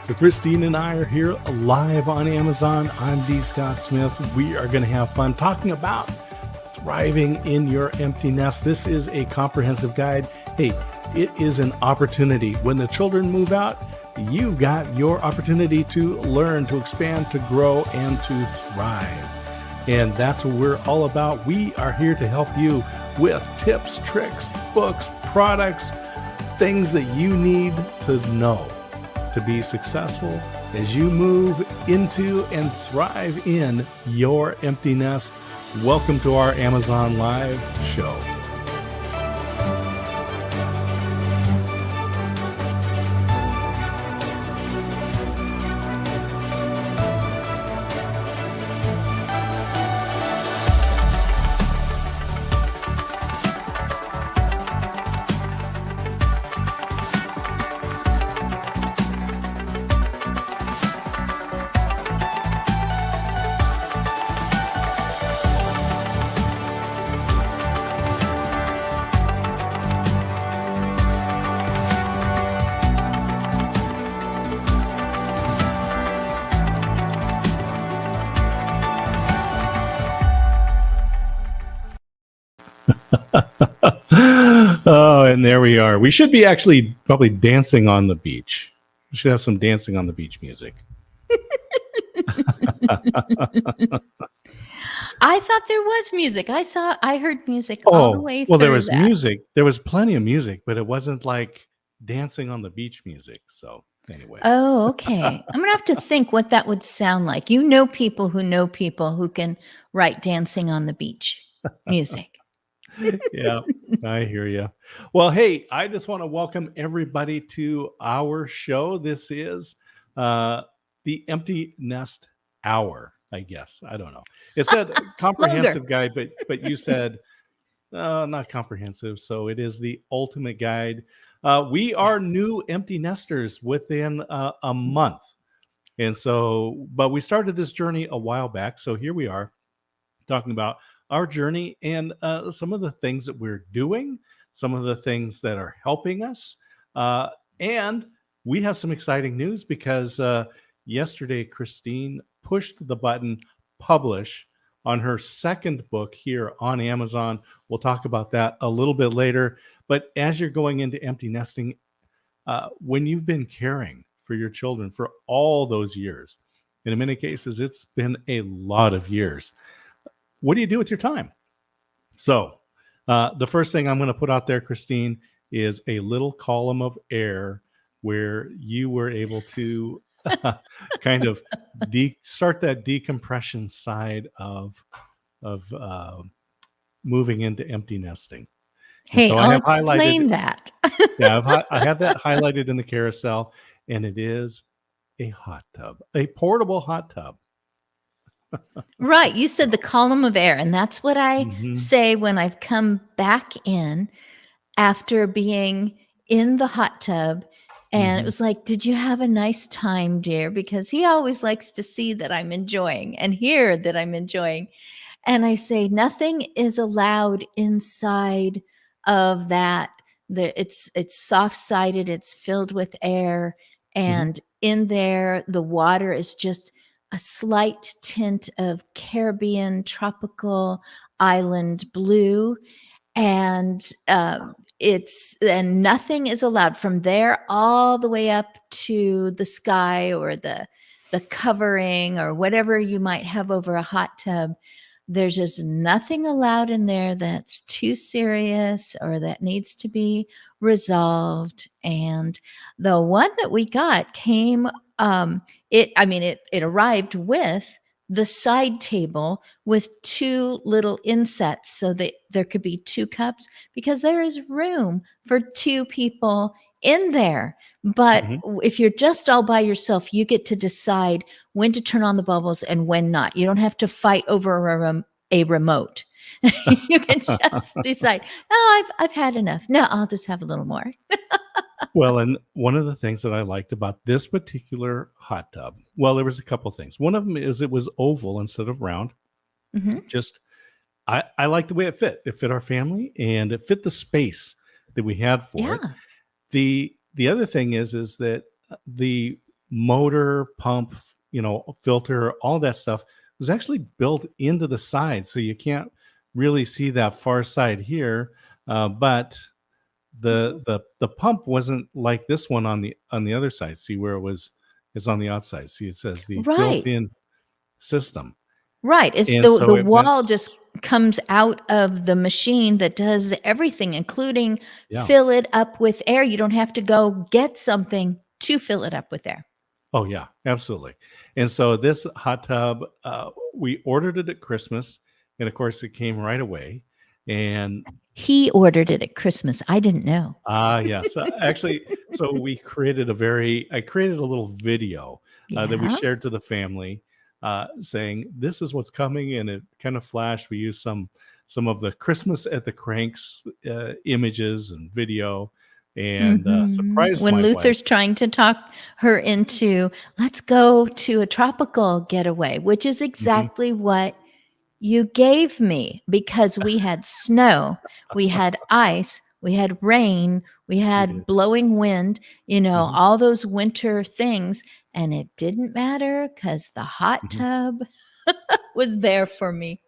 So Christine and I are here live on Amazon. I'm D. Scott Smith. We are going to have fun talking about thriving in your empty nest. This is a comprehensive guide. Hey, it is an opportunity. When the children move out, you've got your opportunity to learn, to expand, to grow, and to thrive. And that's what we're all about. We are here to help you with tips, tricks, books, products, things that you need to know to be successful as you move into and thrive in your empty nest. Welcome to our Amazon Live show. Oh, and there we are. We should be actually probably dancing on the beach. We should have some dancing on the beach music. I thought there was music. I heard music all the way through. Well, there was music. There was plenty of music, but it wasn't like dancing on the beach music. So anyway. Oh, okay. I'm gonna have to think what that would sound like. You know people who can write dancing on the beach music. Yeah, I hear you. Well, hey, I just want to welcome everybody to our show. This is the Empty Nest Hour, I guess. I don't know. It said comprehensive guide, but you said not comprehensive. So it is the ultimate guide. We are new empty nesters within a month. And so, but we started this journey a while back. So here we are talking about our journey and some of the things that we're doing, some of the things that are helping us. And we have some exciting news because yesterday, Christine pushed the button publish on her second book here on Amazon. We'll talk about that a little bit later. But as you're going into empty nesting, when you've been caring for your children for all those years, and in many cases, it's been a lot of years, what do you do with your time? So the first thing I'm going to put out there, Christine, is a little column of air where you were able to kind of start that decompression side of moving into empty nesting. Hey, so I'll explain that. Yeah, I have that highlighted in the carousel, and it is a hot tub, a portable hot tub. Right. You said the column of air, and that's what I say when I've come back in after being in the hot tub. And it was like, did you have a nice time, dear? Because he always likes to see that I'm enjoying and hear that I'm enjoying. And I say, nothing is allowed inside of that. It's soft-sided. It's filled with air. And in there, the water is just a slight tint of Caribbean tropical island blue. And nothing is allowed from there all the way up to the sky or the covering or whatever you might have over a hot tub. There's just nothing allowed in there that's too serious or that needs to be resolved. And the one that we got came, it arrived with the side table with two little insets so that there could be two cups because there is room for two people in there. But if you're just all by yourself, you get to decide when to turn on the bubbles and when not. You don't have to fight over a remote. You can just decide, oh, I've had enough. No, I'll just have a little more. Well, and one of the things that I liked about this particular hot tub, well, there was a couple of things. One of them is it was oval instead of round. Just, I like the way it fit. It fit our family and it fit the space that we had for it. The other thing is that the motor, pump, filter, all that stuff was actually built into the side, so you can't really see that far side here. But the pump wasn't like this one on the other side. See where it's on the outside. See, it says the Right. built-in system, Right. It's and the so it wall vents. just comes out of the machine that does everything, including Yeah. fill it up with air. You don't have to go get something to fill it up with air. Oh yeah, absolutely. And so this hot tub, we ordered it at Christmas, and of course it came right away. And He ordered it at Christmas. I didn't know. yes, actually, so I created a little video that we Yeah. shared to the family, saying this is what's coming, and it kind of flashed. We used some of the Christmas at the Cranks images and video, and surprised When my wife. Luther's trying to talk her into, let's go to a tropical getaway, which is Mhm. exactly what you gave me because we had snow, we had ice, we had rain, we We had did. blowing wind, Mhm, all those winter things. And it didn't matter because the hot mhm. tub was there for me.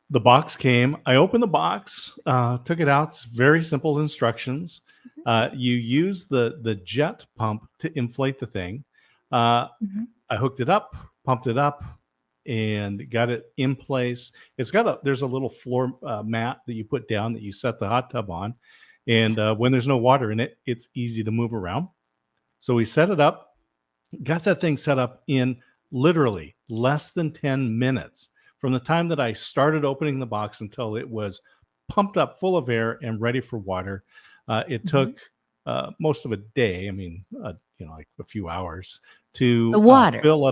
The box came. I opened the box, took it out. It's very simple instructions. You use the jet pump to inflate the thing. Uh, Mhm. I hooked it up, pumped it up, and got it in place. There's a little floor mat that you put down that you set the hot tub on, and when there's no water in it, it's easy to move around. So we set it up, got that thing set up in literally less than 10 minutes from the time that I started opening the box until it was pumped up full of air and ready for water. It Mhm. took most of a day, I mean, like a few hours The to water. fill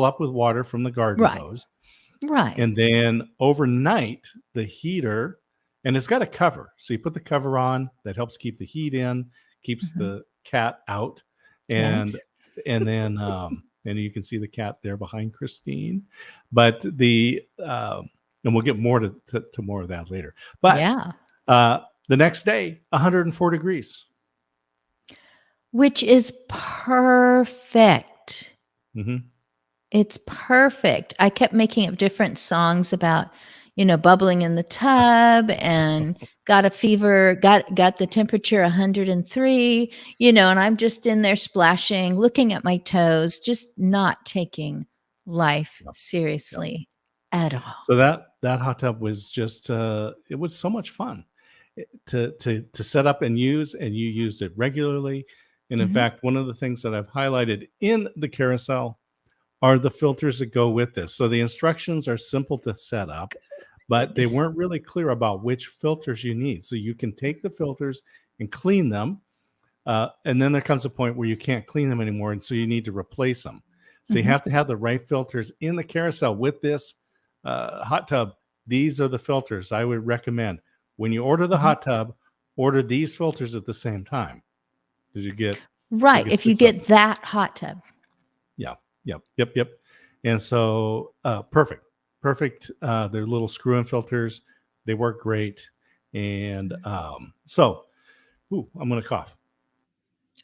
up with water from the garden Right. hose. Right. And then overnight, the heater, and it's got a cover. So you put the cover on that helps keep the heat in, keeps Mhm. the cat out. And Yes. then and you can see the cat there behind Christine. But and we'll get more to more of that later. But Yeah. uh the next day, 104 degrees. Which is perfect. Hmm. It's perfect. I kept making up different songs about, bubbling in the tub and got a fever, got the temperature 103, and I'm just in there splashing, looking at my toes, just not taking life Yeah, yeah. seriously at all. So that hot tub was just it was so much fun to set up and use, and you used it regularly. And in Mhm, fact, one of the things that I've highlighted in the carousel are the filters that go with this. So the instructions are simple to set up, but they good. weren't really clear about which filters you need. So you can take the filters and clean them, and then there comes a point where you can't clean them anymore, and so you need to replace them. So you Mhm, have to have the right filters in the carousel with this hot tub. These are the filters I would recommend when you order the mhm. hot tub. Order these filters at the same time because you'll Right, get if you 6 of them. get that hot tub. Yeah, yep. And so perfect. They're little screw-in filters. They work great. And I'm gonna cough.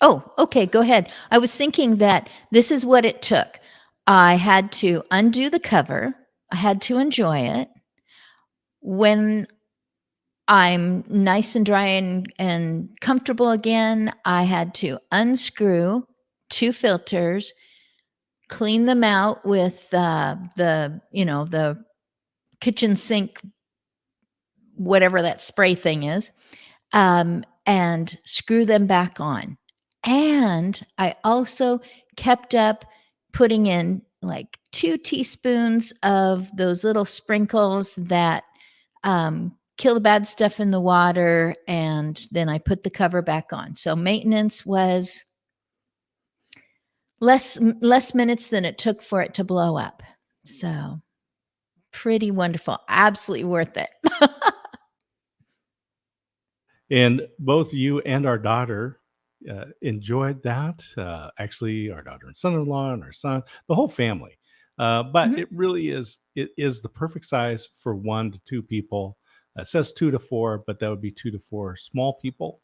Oh, okay, go ahead. I was thinking that this is what it took. I had to undo the cover. I had to enjoy it. When I'm nice and dry and comfortable again, I had to unscrew 2 filters, clean them out with, the kitchen sink, whatever that spray thing is, and screw them back on. And I also kept up putting in like 2 teaspoons of those little sprinkles that kill the bad stuff in the water. And then I put the cover back on. So maintenance was less minutes than it took for it to blow up. So pretty wonderful. Absolutely worth it. And both you and our daughter enjoyed that. Actually, our daughter and son-in-law and our son, the whole family. But Mhm. it is the perfect size for 1 to 2 people. It says 2 to 4, but that would be 2 to 4 small people.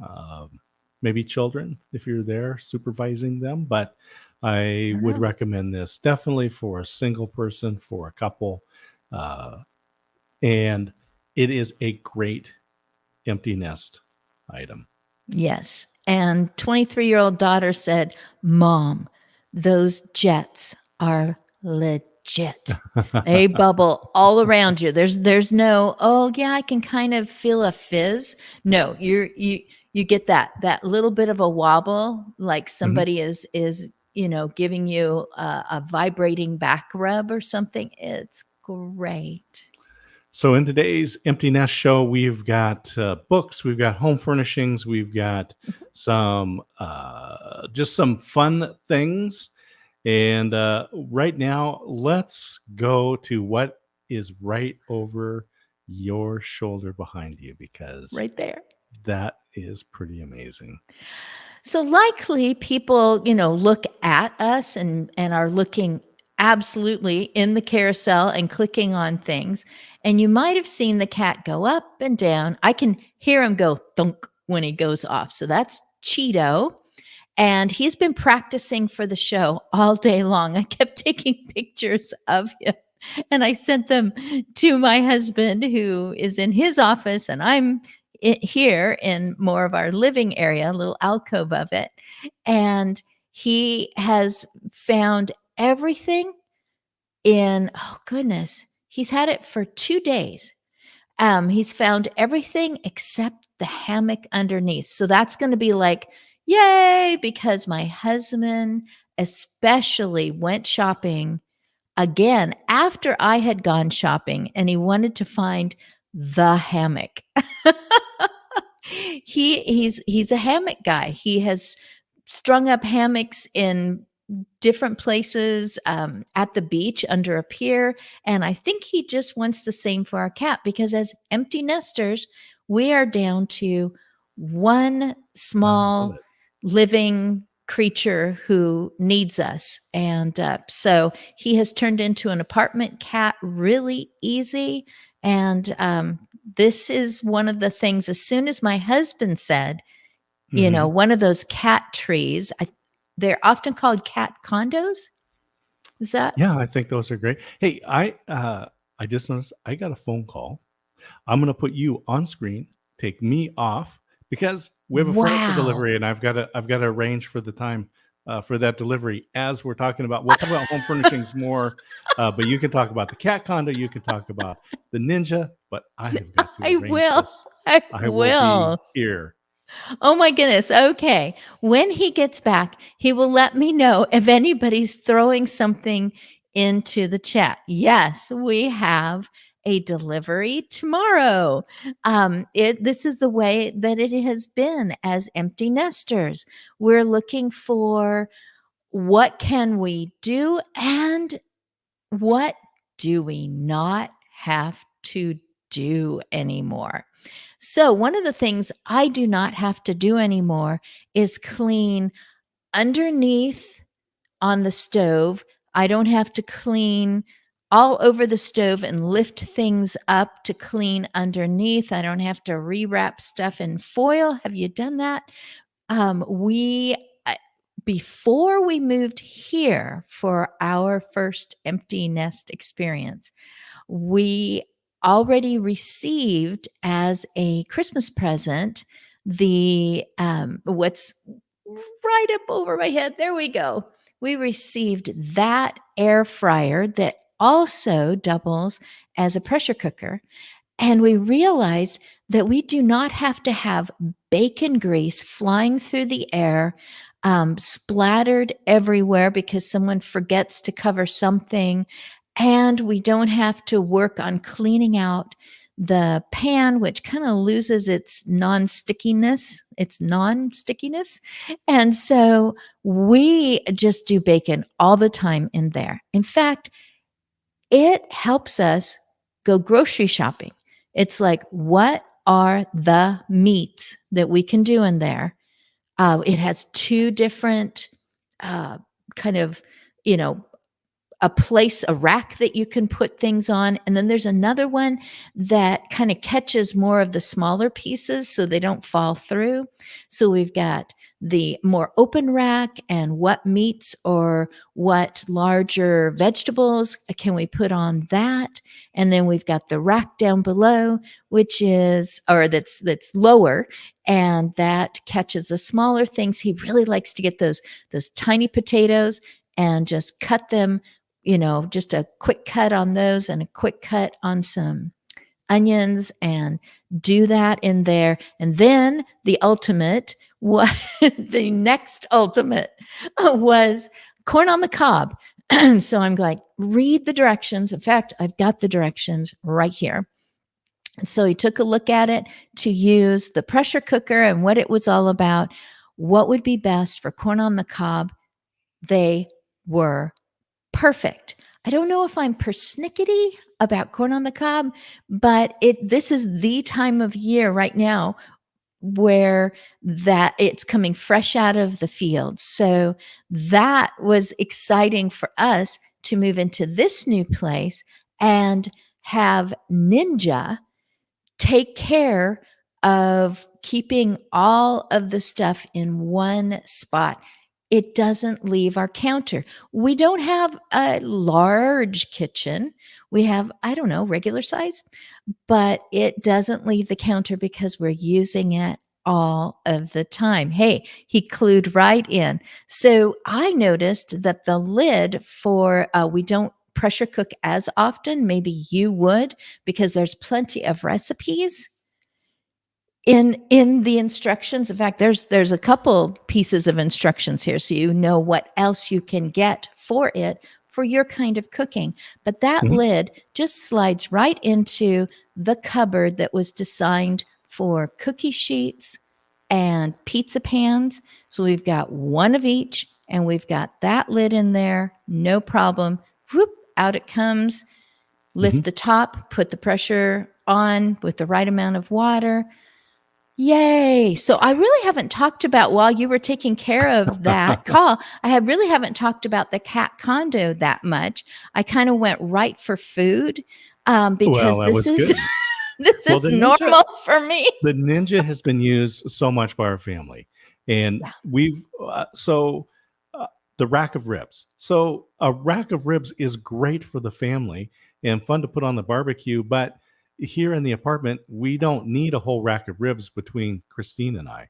Um, maybe children if you're there supervising them. But I would Oh, recommend this definitely for a single person, for a couple. Uh, and it is a great empty nest item. yes. And 23-year-old daughter said, Mom, those jets are legit. They bubble all around you. There's no, oh yeah, I can kind of feel a fizz. No, you get that little bit of a wobble, like Mhm. somebody is giving you a vibrating back rub or something. It's great. So in today's empty nest show, we've got books, we've got home furnishings, we've got some just some fun things. And right now, let's go to what is right over your shoulder behind you, because Right there. that is pretty amazing. So likely people, look at us and are looking absolutely in the carousel and clicking on things. And you might have seen the cat go up and down. I can hear him go thunk when he goes off. So that's Cheeto. And he's been practicing for the show all day long. I kept taking pictures of him and I sent them to my husband, who is in his office, and I'm here in more of our living area, a little alcove of it. And he has found everything in, oh goodness, he's had it for 2 days. He's found everything except the hammock underneath. So that's going to be like, yay, because my husband especially went shopping again after I had gone shopping, and he wanted to find the hammock. He's a hammock guy. He has strung up hammocks in different places, at the beach under a pier, and I think he just wants the same for our cat, because as empty nesters, we are down to one I love small it. living creature who needs us. And so he has turned into an apartment cat really easy. And this is one of the things, as soon as my husband said, Hmm. one of those cat trees, they're often called cat condos. Is that? Yeah, I think those are great. Hey, I just noticed I got a phone call. I'm going to put you on screen, take me off, because we have a furniture Wow. delivery, and I've got to arrange for the time for that delivery. As we're talking about, we'll talk about home furnishings more, but you can talk about the cat condo, you can talk about the Ninja, but I have got to I arrange will. this. I I will be will. here. Oh my goodness. Okay. When he gets back, he will let me know if anybody's throwing something into the chat. Yes, we have a delivery tomorrow. This is the way that it has been as empty nesters. We're looking for what can we do and what do we not have to do anymore? So, one of the things I do not have to do anymore is clean underneath on the stove. I don't have to clean all over the stove and lift things up to clean underneath. I don't have to rewrap stuff in foil. Have you done that? We before we moved here for our first empty nest experience, we already received as a Christmas present the what's right up over my head. There we go. We received that air fryer that also doubles as a pressure cooker. And we realized that we do not have to have bacon grease flying through the air, splattered everywhere because someone forgets to cover something. And we don't have to work on cleaning out the pan, which kind of loses its non-stickiness. And so we just do bacon all the time in there. In fact, it helps us go grocery shopping. It's like, what are the meats that we can do in there? It has two different kind of, you know, place, a rack that you can put things on. And then there's another one that kind of catches more of the smaller pieces so they don't fall through. So we've got the more open rack and what meats or what larger vegetables can we put on that. And then we've got the rack down below, which is, or that's lower, and that catches the smaller things. He really likes to get those tiny potatoes and just cut them, just a quick cut on those and a quick cut on some onions, and do that in there. And then the ultimate, what the next ultimate was corn on the cob. So I'm like, read the directions. In fact, I've got the directions right here. So he took a look at it to use the pressure cooker and what it was all about. What would be best for corn on the cob? They were perfect. I don't know if I'm persnickety about corn on the cob, but this is the time of year right now where that it's coming fresh out of the field. So that was exciting for us to move into this new place and have Ninja take care of keeping all of the stuff in one spot. It doesn't leave our counter. We don't have a large kitchen. We have, I don't know, regular size, but it doesn't leave the counter because we're using it all of the time. Hey, he clued right in. So I noticed that the lid for, we don't pressure cook as often. Maybe you would, because there's plenty of recipes in the instructions. In fact, there's a couple pieces of instructions here, so you know what else you can get for it for your kind of cooking. But that lid just slides right into the cupboard that was designed for cookie sheets and pizza pans. So we've got one of each, and we've got that lid in there, no problem. Whoop, out it comes. Lift the top, put the pressure on with the right amount of water. Yay. So I really haven't talked about, while you were taking care of that call, really haven't talked about the cat condo that much. I kind of went right for food because this is this is normal for me. The Ninja has been used so much by our family, and we've the rack of ribs. So a rack of ribs is great for the family and fun to put on the barbecue, but here in the apartment, we don't need a whole rack of ribs between Christine and I.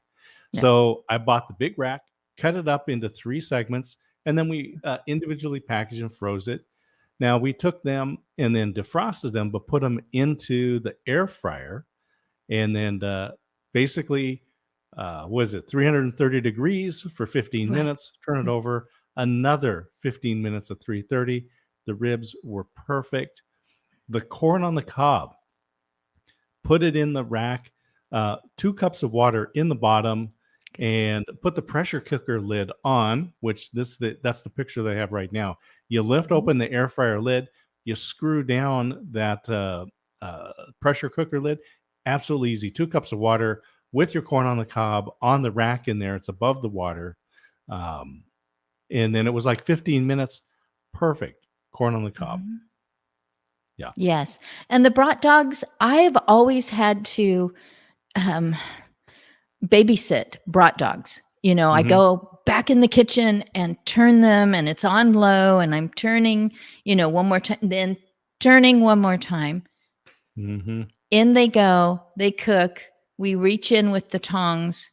Yeah. So I bought the big rack, cut it up into 3 segments, and then we individually packaged and froze it. Now we took them and then defrosted them, but put them into the air fryer, and then basically, 330 degrees for 15 minutes, turn it over, another 15 minutes at 330. The ribs were perfect. The corn on the cob, put it in the rack, 2 cups of water in the bottom, and put the pressure cooker lid on, which that's the picture they have right now. You lift open the air fryer lid, you screw down that pressure cooker lid. Absolutely easy. 2 cups of water with your corn on the cob on the rack in there. It's above the water. And then it was like 15 minutes. Perfect. Corn on the cob. Yeah. Yes. And the brat dogs, I've always had to babysit brat dogs. I go back in the kitchen and turn them, and it's on low, and I'm turning, one more time, then turning one more time. In they go, they cook. We reach in with the tongs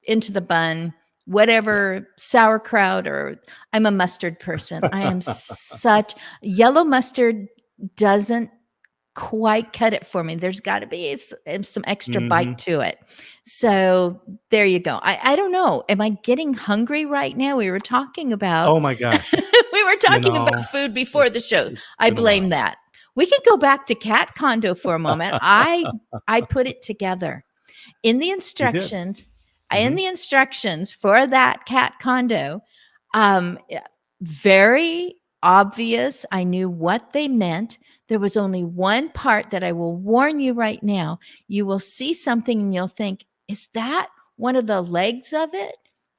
into the bun, whatever, sauerkraut, or I'm a mustard person. I am such yellow mustard doesn't quite cut it for me. There's got to be some extra bite to it. So there you go. I don't know. Am I getting hungry right now? We were talking about, oh my gosh, we were talking about food before the show. I blame that. We can go back to cat condo for a moment. I put it together in the instructions. In the instructions for that cat condo, very obvious. I knew what they meant. There was only one part that I will warn you right now. You will see something and you'll think, is that one of the legs of it?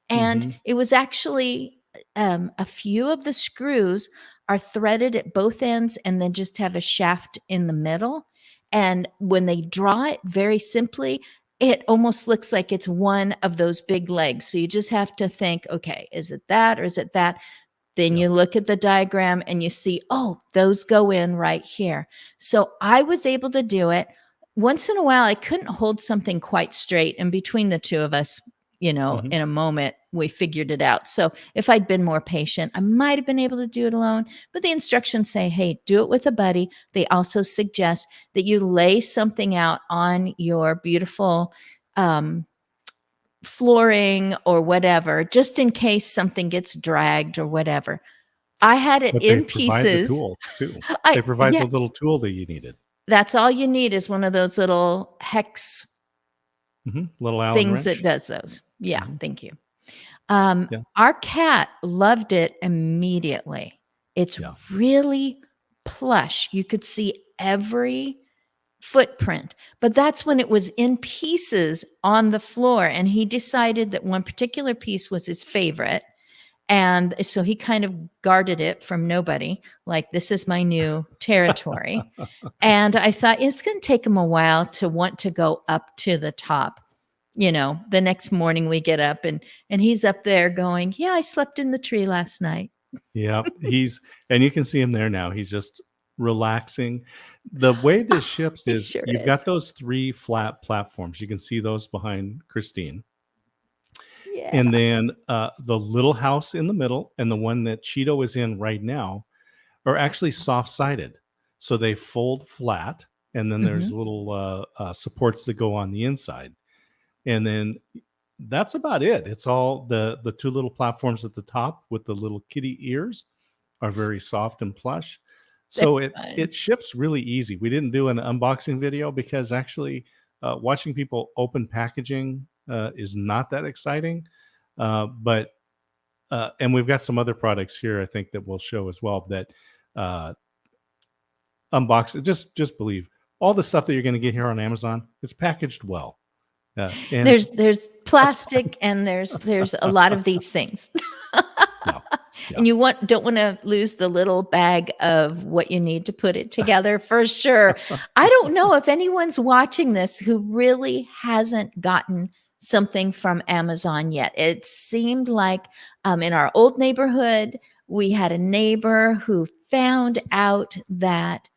And it was actually a few of the screws are threaded at both ends and then just have a shaft in the middle. And when they draw it very simply, it almost looks like it's one of those big legs. So you just have to think, okay, is it that or is it that? Then Yeah. you look at the diagram and you see, oh, those go in right here. So I was able to do it. Once in a while, I couldn't hold something quite straight. And between the two of us, Mhm. in a moment, we figured it out. So if I'd been more patient, I might have been able to do it alone. But the instructions say, hey, do it with a buddy. They also suggest that you lay something out on your beautiful flooring or whatever, just in case something gets dragged or whatever. I had it But they in provide the pieces. tools too. I They provide Yeah, the little tool that you needed. that's all you need is one of those little hex Little Allen things that wrench. does those. Yeah, Mhm. thank you. Yeah. Our cat loved it immediately. It's Yeah. really plush. You could see every footprint, but that's when it was in pieces on the floor. And he decided that one particular piece was his favorite. And so he kind of guarded it from nobody, like, this is my new territory. And I thought it's going to take him a while to want to go up to the top. The next morning we get up and he's up there going, yeah, I slept in the tree last night. Yeah. And you can see him there now. He's just relaxing. The way this ships He is sure you've got is. those 3 flat platforms. You can see those behind Christine. Yeah. And then the little house in the middle and the one that Cheeto is in right now are actually soft-sided. So they fold flat, and then there's Mhm. little supports that go on the inside. And then that's about it. It's all the 2 little platforms at the top with the little kitty ears are very soft and plush. They're So it fun. it ships really easy. We didn't do an unboxing video because actually watching people open packaging is not that exciting. But and we've got some other products here I think that we'll show as well that uh, unbox it. Just believe all the stuff that you're going to get here on Amazon. It's packaged well, and There's that's fine. plastic and there's a lot of these things. Yeah, yeah. And you don't wanna lose the little bag of what you need to put it together for sure. I don't know if anyone's watching this who really hasn't gotten something from Amazon yet. It seemed like, in our old neighborhood, we had a neighbor who found out that,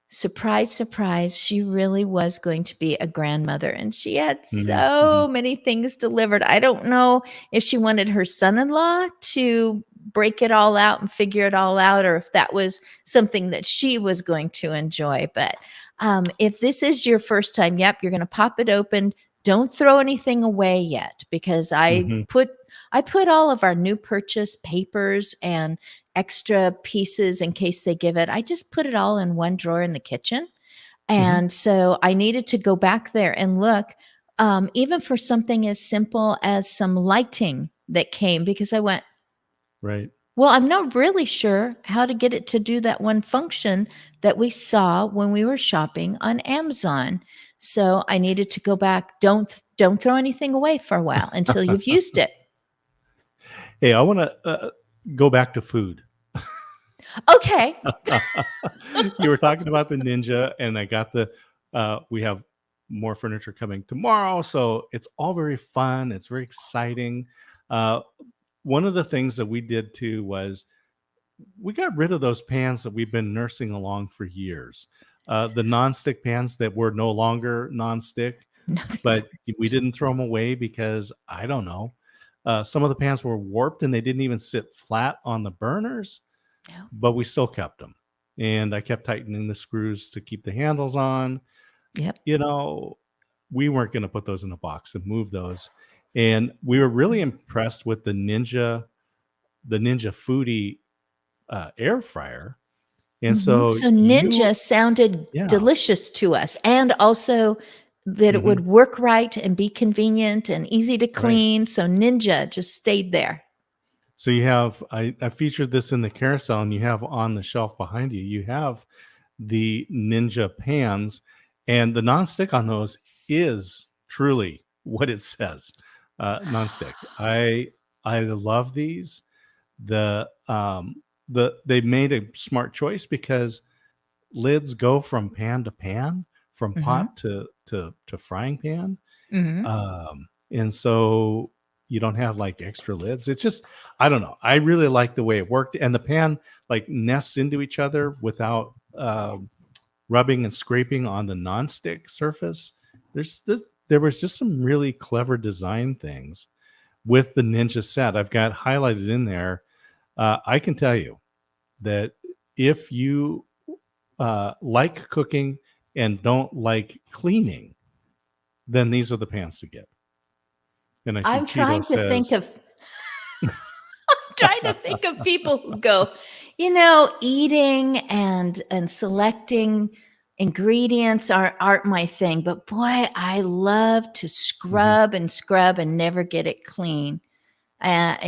surprise, surprise, she really was going to be a grandmother, and she had Mhm, mhm. so many things delivered. I don't know if she wanted her son-in-law to break it all out and figure it all out, or if that was something that she was going to enjoy. But if this is your first time, yep, you're going to pop it open. Don't throw anything away yet, because Mhm. I put all of our new purchase papers and extra pieces in case they give it. I just put it all in one drawer in the kitchen. Mhm. And so I needed to go back there and look, even for something as simple as some lighting that came, because I went, Right. well, I'm not really sure how to get it to do that one function that we saw when we were shopping on Amazon. So I needed to go back. Don't throw anything away for a while until you've used it. Hey, I wanna, go back to food. Okay. You were talking about the Ninja, and I got we have more furniture coming tomorrow, so it's all very fun, it's very exciting. Uh, One of the things that we did too was we got rid of those pans that we've been nursing along for years. The nonstick pans that were no longer nonstick, No, they're but we didn't throw them away because I don't know. Some of the pans were warped and they didn't even sit flat on the burners, not. but we still kept them. And I kept tightening the screws to keep the handles on. Yep. You know, we weren't going to put those in a box and move those. And we were really impressed with the Ninja Foodie air fryer. And Mhm. so So you, Ninja sounded yeah. delicious to us, and also that it Mhm. would work right and be convenient and easy to Right. clean, so Ninja just stayed there. So you have I featured this in the carousel, and you have on the shelf behind you, you have the Ninja pans, and the nonstick on those is truly what it says, nonstick. I love these. They made a smart choice because lids go from pan to pan, from Hmm. pot to frying pan. Hmm. And so you don't have like extra lids. It's just, I don't know. I really like the way it worked, and the pan like nests into each other without rubbing and scraping on the nonstick surface. There was just some really clever design things with the Ninja set. I've got highlighted in there. I can tell you that if you like cooking and don't like cleaning, then these are the pans to get. And I see I'm Cheeto trying to think says, of trying to think of people who go, eating and selecting ingredients aren't my thing, but boy, I love to mhm. scrub and scrub and never get it clean. That's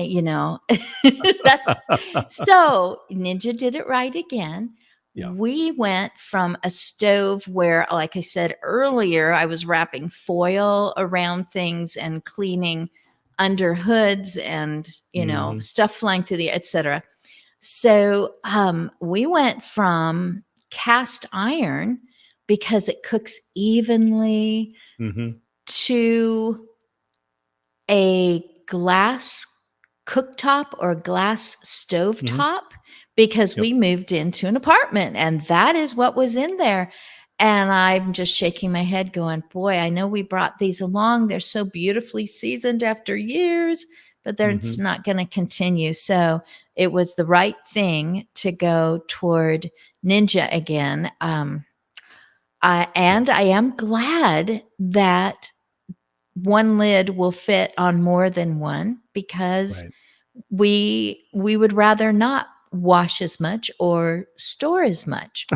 so Ninja did it right again. Yeah. We went from a stove where, like I said earlier, I was wrapping foil around things and cleaning under hoods and, Mhm. stuff flying through the, etc. So we went from cast iron because it cooks evenly Mhm. to a glass cooktop or glass Mhm. stovetop because Yep. we moved into an apartment and that is what was in there. And I'm just shaking my head, going, boy, I know we brought these along. They're so beautifully seasoned after years, but they're it's Mhm. not going to continue. So it was the right thing to go toward Ninja again. Yeah. I am glad that one lid will fit on more than one because Right. we would rather not wash as much or store as much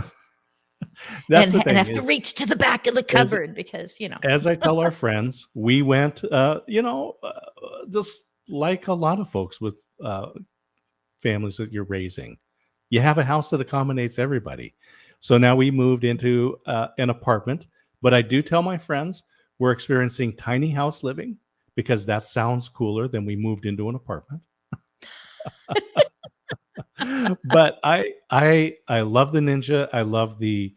That's the and thing have to reach to the back of the is cupboard because as I tell our friends, we went, just like a lot of folks with families that you're raising. You have a house that accommodates everybody. So now we moved into an apartment, but I do tell my friends we're experiencing tiny house living because that sounds cooler than we moved into an apartment. But I love the Ninja. I love the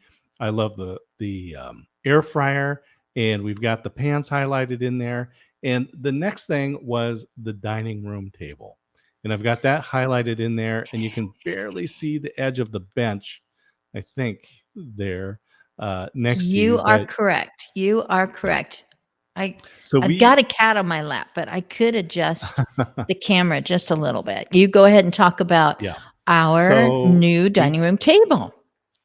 air fryer, and we've got the pans highlighted in there. And the next thing was the dining room table, and I've got that highlighted in there, and you can barely see the edge of the bench, I think, there next to you you. are But correct. You are yeah, correct. I so I've got we a cat on my lap, but I could adjust the camera just a little bit. You go ahead and talk about yeah. our So new we dining room table.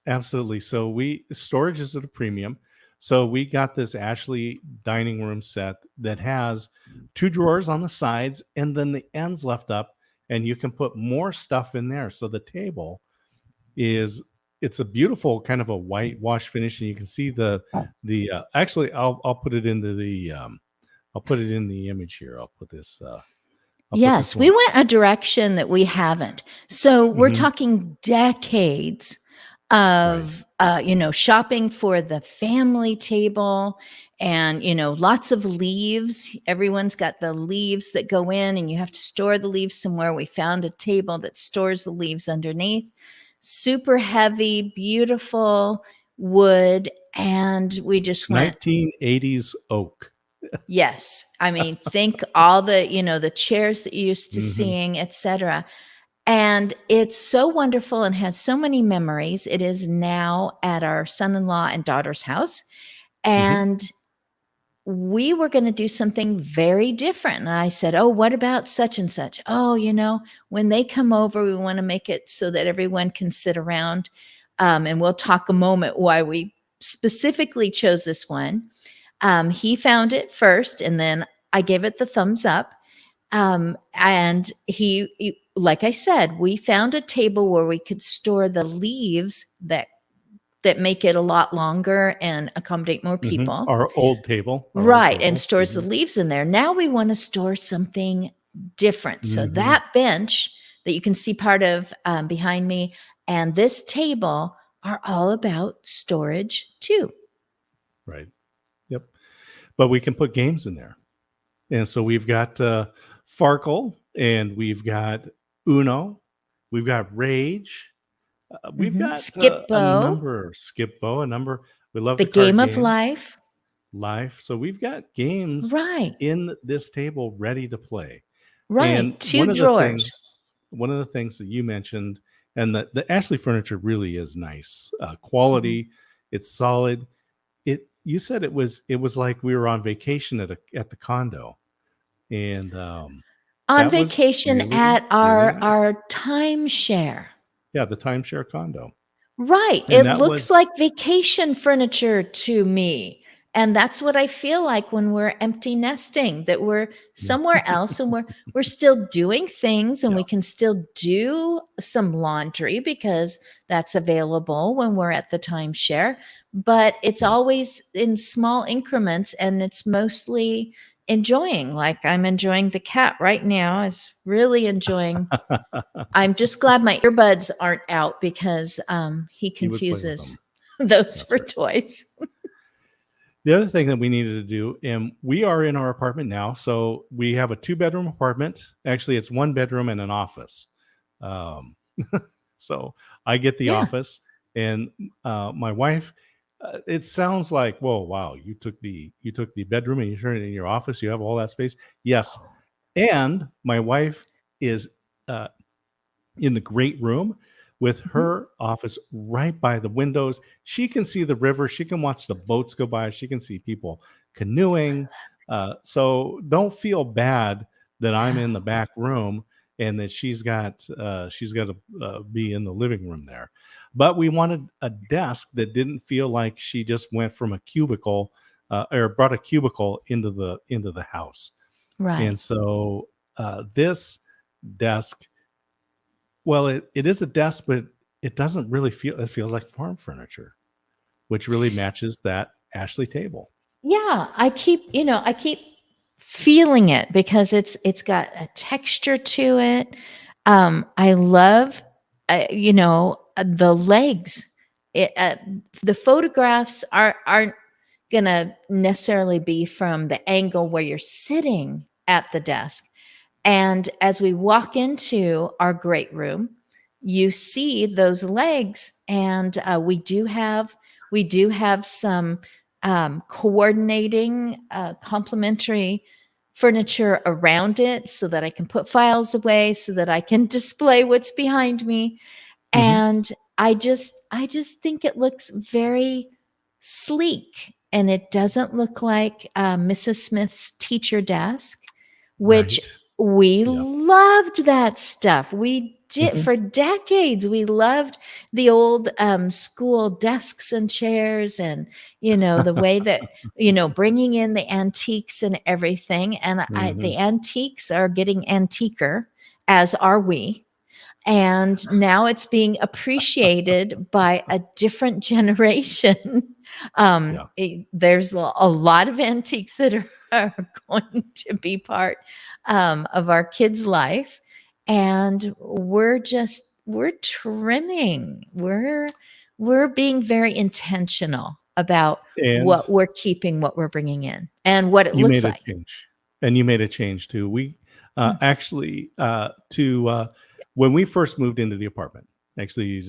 Absolutely. So storage is at a premium. So we got this Ashley dining room set that has two drawers on the sides and then the ends left up, and you can put more stuff in there. So the table is it's a beautiful kind of a whitewash finish, and you can see the actually I'll put it into the I'll put it in the image here. I'll put this Yes, we one. went a direction that we haven't. So we're Mhm. talking decades Right. of shopping for the family table and lots of leaves. Everyone's got the leaves that go in and you have to store the leaves somewhere. We found a table that stores the leaves underneath. Super heavy, beautiful wood, and we just went, 1980s oak. yes. I mean, think all the chairs that you're used to Mhm. seeing, etc. And it's so wonderful and has so many memories. It is now at our son-in-law and daughter's house. Mhm. And we were going to do something very different. And I said, oh, what about such and such? Oh, when they come over, we want to make it so that everyone can sit around. And we'll talk a moment why we specifically chose this one. He found it first, and then I gave it the thumbs up. And like I said, we found a table where we could store the leaves that make it a lot longer and accommodate more Mhm. people. Our old Right, and table. stores the Mhm. leaves in there. Now we want to store something different. So Mhm. that bench that you can see part of behind me and this table are all about storage too. Right. Yep. But we can put games in there. And so we've got Farkle, and we've got Uno, we've got Rage, we've got a Skippo, number, Skip-Bo, a number. We love the the card game of games, life. Life. So we've got games Right, in this table ready to play. And right. Two drawers. one of the things that you mentioned, and the Ashley furniture really is nice, Mhm. quality. It's solid. You said it was like we were on vacation at the condo, and On that was vacation really at really our nice. our timeshare. Yeah, the timeshare condo, Right. and It that looks was like vacation furniture to me. And that's what I feel like when we're empty nesting, that we're somewhere else and we're still doing things and yeah, we can still do some laundry because that's available when we're at the timeshare, but it's yeah. always in small increments and it's mostly enjoying. Like I'm enjoying the cat right now, is really enjoying. I'm just glad my earbuds aren't out because, he He would play with them. confuses those That's for right. toys. The other thing that we needed to do, and we are in our apartment now, so we have a two-bedroom apartment. Actually, it's one bedroom and an office. Um, so I get the Yeah. office, and my wife. It sounds like, whoa, wow! You took the bedroom and you turned it in your office. You have all that space. Yes, and my wife is uh, in the great room with Mhm. her office right by the windows. She can see the river. She can watch the boats go by. She can see people canoeing. So don't feel bad that I'm in the Oh, back room and that she's got to be in the living room there. But we wanted a desk that didn't feel like she just went from a cubicle or brought a cubicle into the house. right. And so this desk, well, it is a desk, but it doesn't really feel, it feels like farm furniture, which really matches that Ashley table. Yeah, I keep feeling it because it's got a texture to it. I love, the legs. It, the photographs aren't gonna necessarily be from the angle where you're sitting at the desk. And as we walk into our great room, you see those legs, and we do have some coordinating complementary furniture around it, so that I can put files away, so that I can display what's behind me. Mhm. And I just think it looks very sleek, and it doesn't look like Mrs. Smith's teacher desk, which Right. we Yeah. loved that stuff. We did Mhm. for decades. We loved the old school desks and chairs, and the way that bringing in the antiques and everything. And the Mhm. antiques are getting antiquer, as are we, and now it's being appreciated by a different generation. Yeah. There's a lot of antiques that are going to be part of our kids' life, and we're trimming. We're being very intentional about And what we're keeping, what we're bringing in, and what it you looks made a like. change. And you made a change too. We Mm. actually to when we first moved into the apartment, actually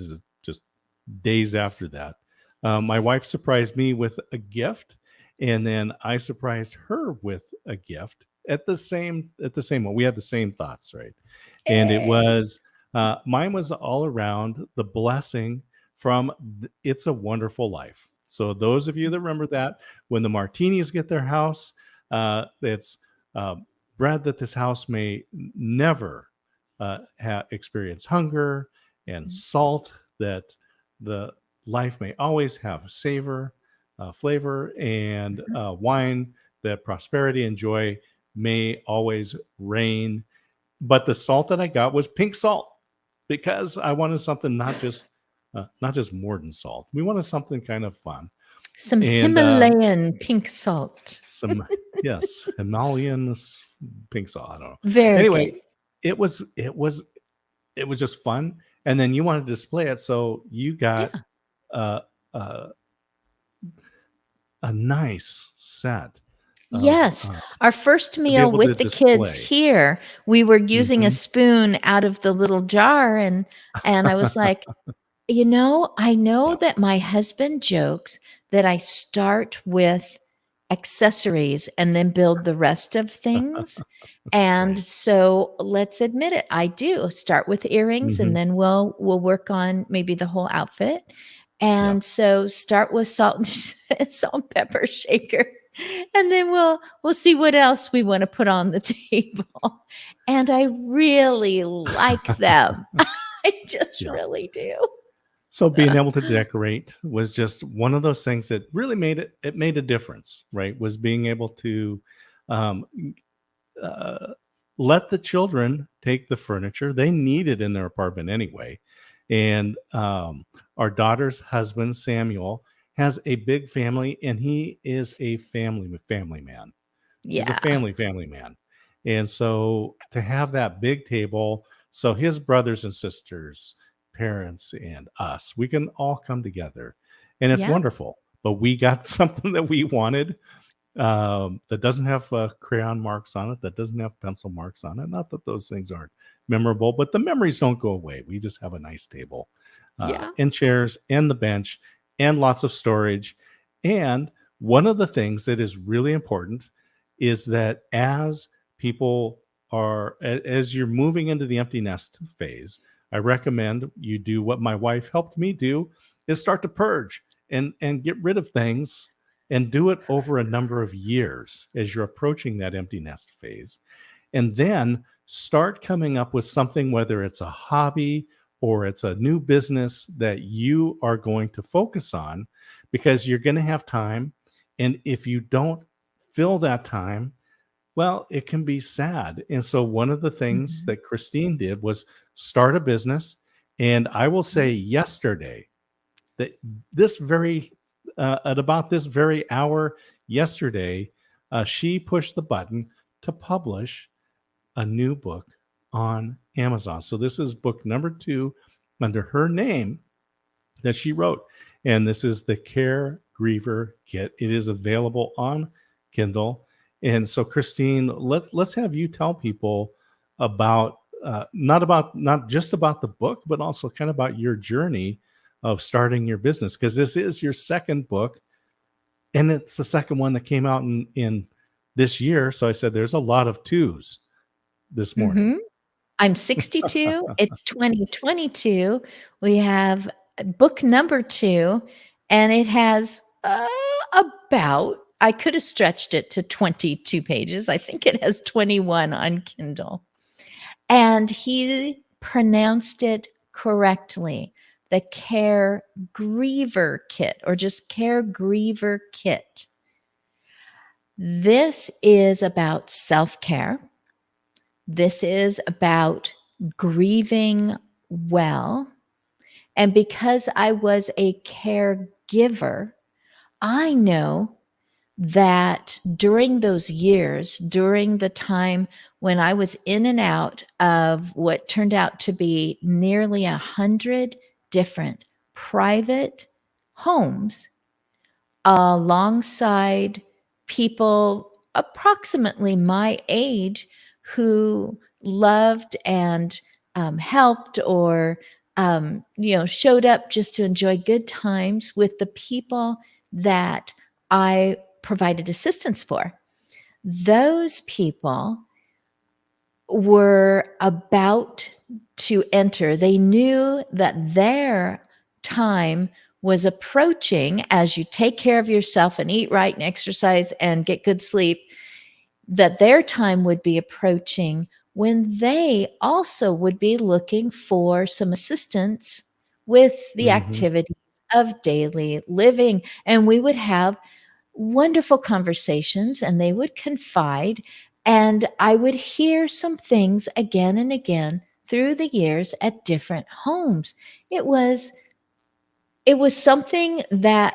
just days after that, my wife surprised me with a gift, and then I surprised her with a gift at the same moment. We had the same thoughts, right? And it Eh, was mine was all around the blessing from It's a Wonderful Life. So those of you that remember that, when the Martinis get their house, it's uh, bread that this house may never experience hunger, and salt that the life may always have savor, flavor, and mhm. wine that prosperity and joy may always reign. But the salt that I got was pink salt because I wanted something not just Morden salt. We wanted something kind of fun, Some and Himalayan pink salt. some, yes, Himalayan pink salt. I don't know. Very good. Anyway, it was just fun. And then you wanted to display it, so you got Yeah. uh, uh, a nice set of Yes. Our first to be meal able to with the kids display. here, we were using a Mhm. spoon out of the little jar, and I was like, "You know, I know Yeah. that my husband jokes that I start with accessories and then build the rest of things, and Right. so let's admit it, I do start with earrings, and Mhm. then we'll work on maybe the whole outfit, Yeah. and so start with salt and salt and pepper shaker, and then we'll see what else we wanna put on the table, and I really like them. I just Yeah. really do. So being able to decorate was just one of those things that really made a difference, right? Was being able to um, uh, let the children take the furniture they needed in their apartment anyway. And our daughter's husband, Samuel, has a big family, and he is a family man. He's a Yeah. family man. And so to have that big table, so his brothers and sisters, parents, and us, we can all come together. And it's Yeah. wonderful. But we got something that we wanted, that doesn't have crayon marks on it, that doesn't have pencil marks on it. Not that those things aren't memorable, but the memories don't go away. We just have a nice table, Yeah. and chairs, and the bench, and lots of storage. And one of the things that is really important is that as people as you're moving into the empty nest phase, I recommend you do what my wife helped me do, is start to purge and get rid of things, and do it over a number of years as you're approaching that empty nest phase. And then start coming up with something, whether it's a hobby or it's a new business that you are going to focus on, because you're going to have time. And if you don't fill that time, well, it can be sad. And so, one of the things Mhm. that Christine did was start a business. And I will say, yesterday, that this very at about this very hour yesterday, she pushed the button to publish a new book on Amazon. So this is book number 2 under her name that she wrote, and this is the Care Griever Kit. It is available on Kindle. And so, Christine, let's have you tell people about not just about the book, but also kind of about your journey of starting your business, because this is your second book, and it's the second one that came out in this year. So I said there's a lot of twos this morning. Mhm. I'm 62, it's 2022. We have book number 2, and it has, about I could have stretched it to 22 pages. I think it has 21 on Kindle. And he pronounced it correctly, the Care Griever Kit, or just Care Griever Kit. This is about self-care. This is about grieving well. And because I was a caregiver, I know that during those years, during the time when I was in and out of what turned out to be nearly 100 different private homes, alongside people approximately my age who loved and helped, or showed up just to enjoy good times with the people that I provided assistance for. Those people were about to enter. They knew that their time was approaching. As you take care of yourself and eat right and exercise and get good sleep, that their time would be approaching when they also would be looking for some assistance with the Mhm. activities of daily living. And we would have wonderful conversations, and they would confide, and I would hear some things again and again through the years at different homes. It was it was something that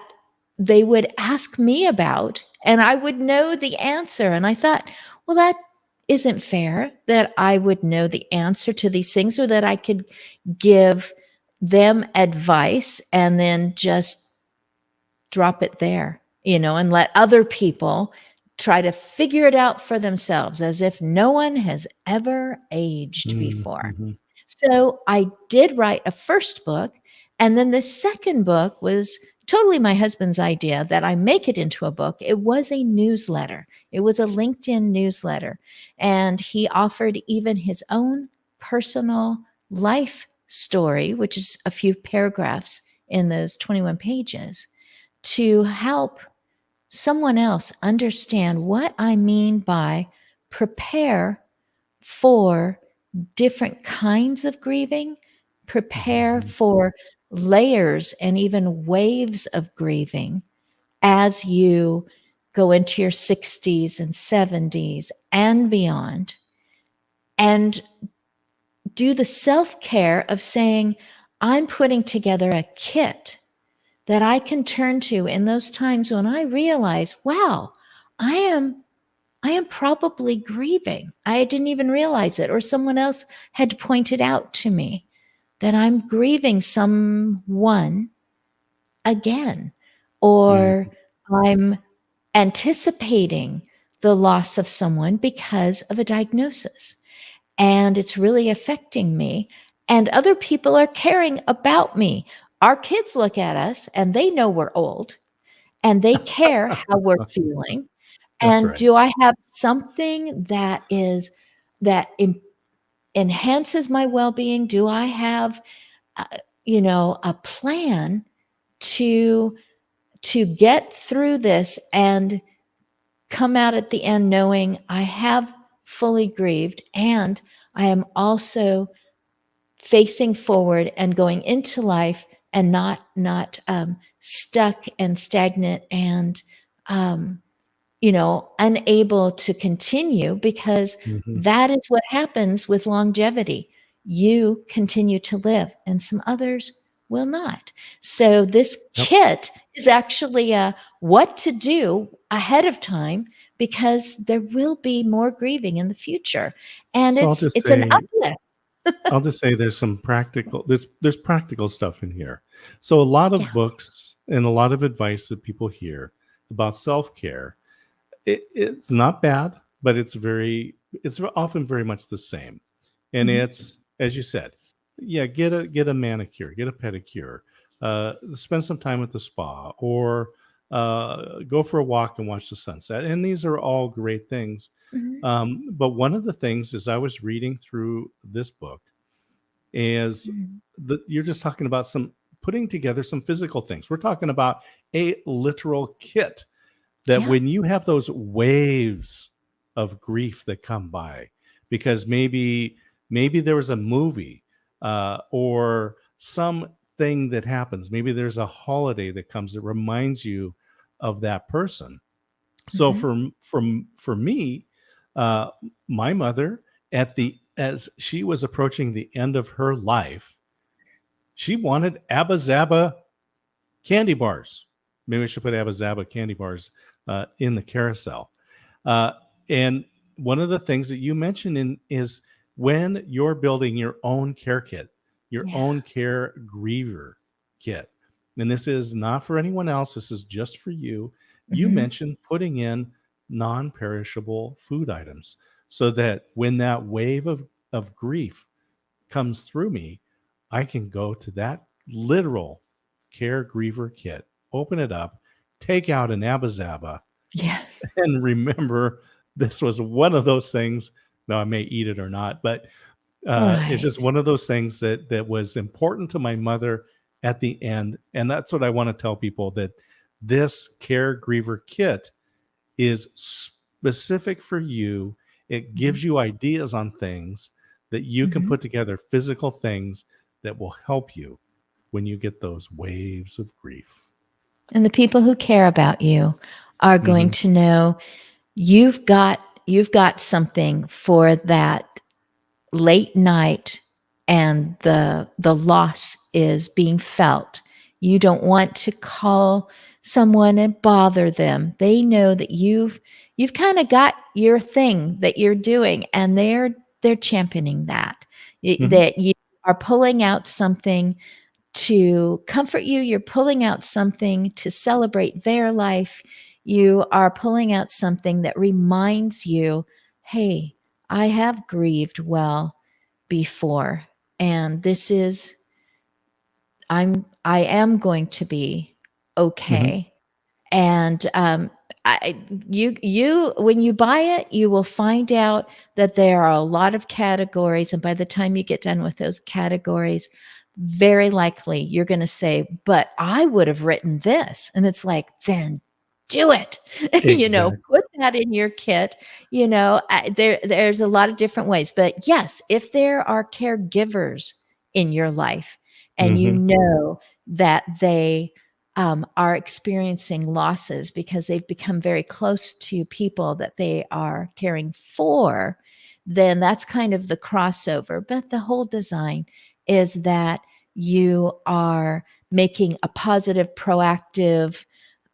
they would ask me about, and I would know the answer, and I thought, well, that isn't fair that I would know the answer to these things, or that I could give them advice and then just drop it there, and let other people try to figure it out for themselves as if no one has ever aged before. Mhm. So I did write a first book. And then the second book was totally my husband's idea that I make it into a book. It was a newsletter, it was a LinkedIn newsletter. And he offered even his own personal life story, which is a few paragraphs in those 21 pages, to help someone else understand what I mean by prepare for different kinds of grieving, prepare Mhm. for layers and even waves of grieving as you go into your 60s and 70s and beyond. And do the self care of saying, I'm putting together a kit that I can turn to in those times when I realize, wow, I am I am probably grieving. I didn't even realize it, or someone else had pointed out to me that I'm grieving someone again, Mhm. or I'm anticipating the loss of someone because of a diagnosis. And it's really affecting me. And other people are caring about me. Our kids look at us and they know we're old and they care how we're feeling. That's And right. do I have something that enhances my well-being? Do I have, uh, a plan to get through this and come out at the end knowing I have fully grieved, and I am also facing forward and going into life and not stuck and stagnant and um, unable to continue, because Mhm. that is what happens with longevity. You continue to live, and some others will not. So this Yep. kit is actually a what to do ahead of time, because there will be more grieving in the future, and So it's an uplift. I'll just say there's practical stuff in here. So a lot Yeah. of books and a lot of advice that people hear about self-care, it's not bad, but it's often very much the same. And Mhm. it's, as you said, yeah, get a manicure, get a pedicure, spend some time at the spa, or go for a walk and watch the sunset. And these are all great things. Mhm. But one of the things as I was reading through this book is Mhm. that you're just talking about some putting together some physical things. We're talking about a literal kit that Yeah. when you have those waves of grief that come by, because maybe there was a movie, or something that happens, maybe there's a holiday that comes that reminds you of that person. So Mhm. for me, uh, my mother, at the as she was approaching the end of her life, she wanted Abba Zaba candy bars. Maybe we should put Abba Zaba candy bars in the carousel. Uh, and one of the things that you mentioned is when you're building your own care kit, your Yeah. own care griever kit, and this is not for anyone else, this is just for you. You Mhm. mentioned putting in non perishable food items so that when that wave of grief comes through me, I can go to that literal care griever kit, open it up, take out an Abba Zaba, Yeah. and remember this was one of those things. Now I may eat it or not, but it's just Right. one of those things that was important to my mother at the end, and that's what I want to tell people, that this care griever kit is specific for you. It Mhm. gives you ideas on things that you can Mhm. put together, physical things that will help you when you get those waves of grief. And the people who care about you are going Mhm. to know you've got you've got something for that late night, and the loss is being felt. You don't want to call someone and bother them. They know that you've kind of got your thing that you're doing, and they're championing that. Mhm. That you are pulling out something to comfort you, you're pulling out something to celebrate their life. You are pulling out something that reminds you, hey, I have grieved well before, and I am going to be Mhm. okay. And I, you when you buy it, you will find out that there are a lot of categories, and by the time you get done with those categories, very likely you're going to say, "But I would have written this," and it's like, then do it. Exactly. Put that in your kit. There's a lot of different ways, but yes, if there are caregivers in your life, and you Mhm. know that they are experiencing losses because they've become very close to people that they are caring for, then that's kind of the crossover. But the whole design is that you are making a positive, proactive,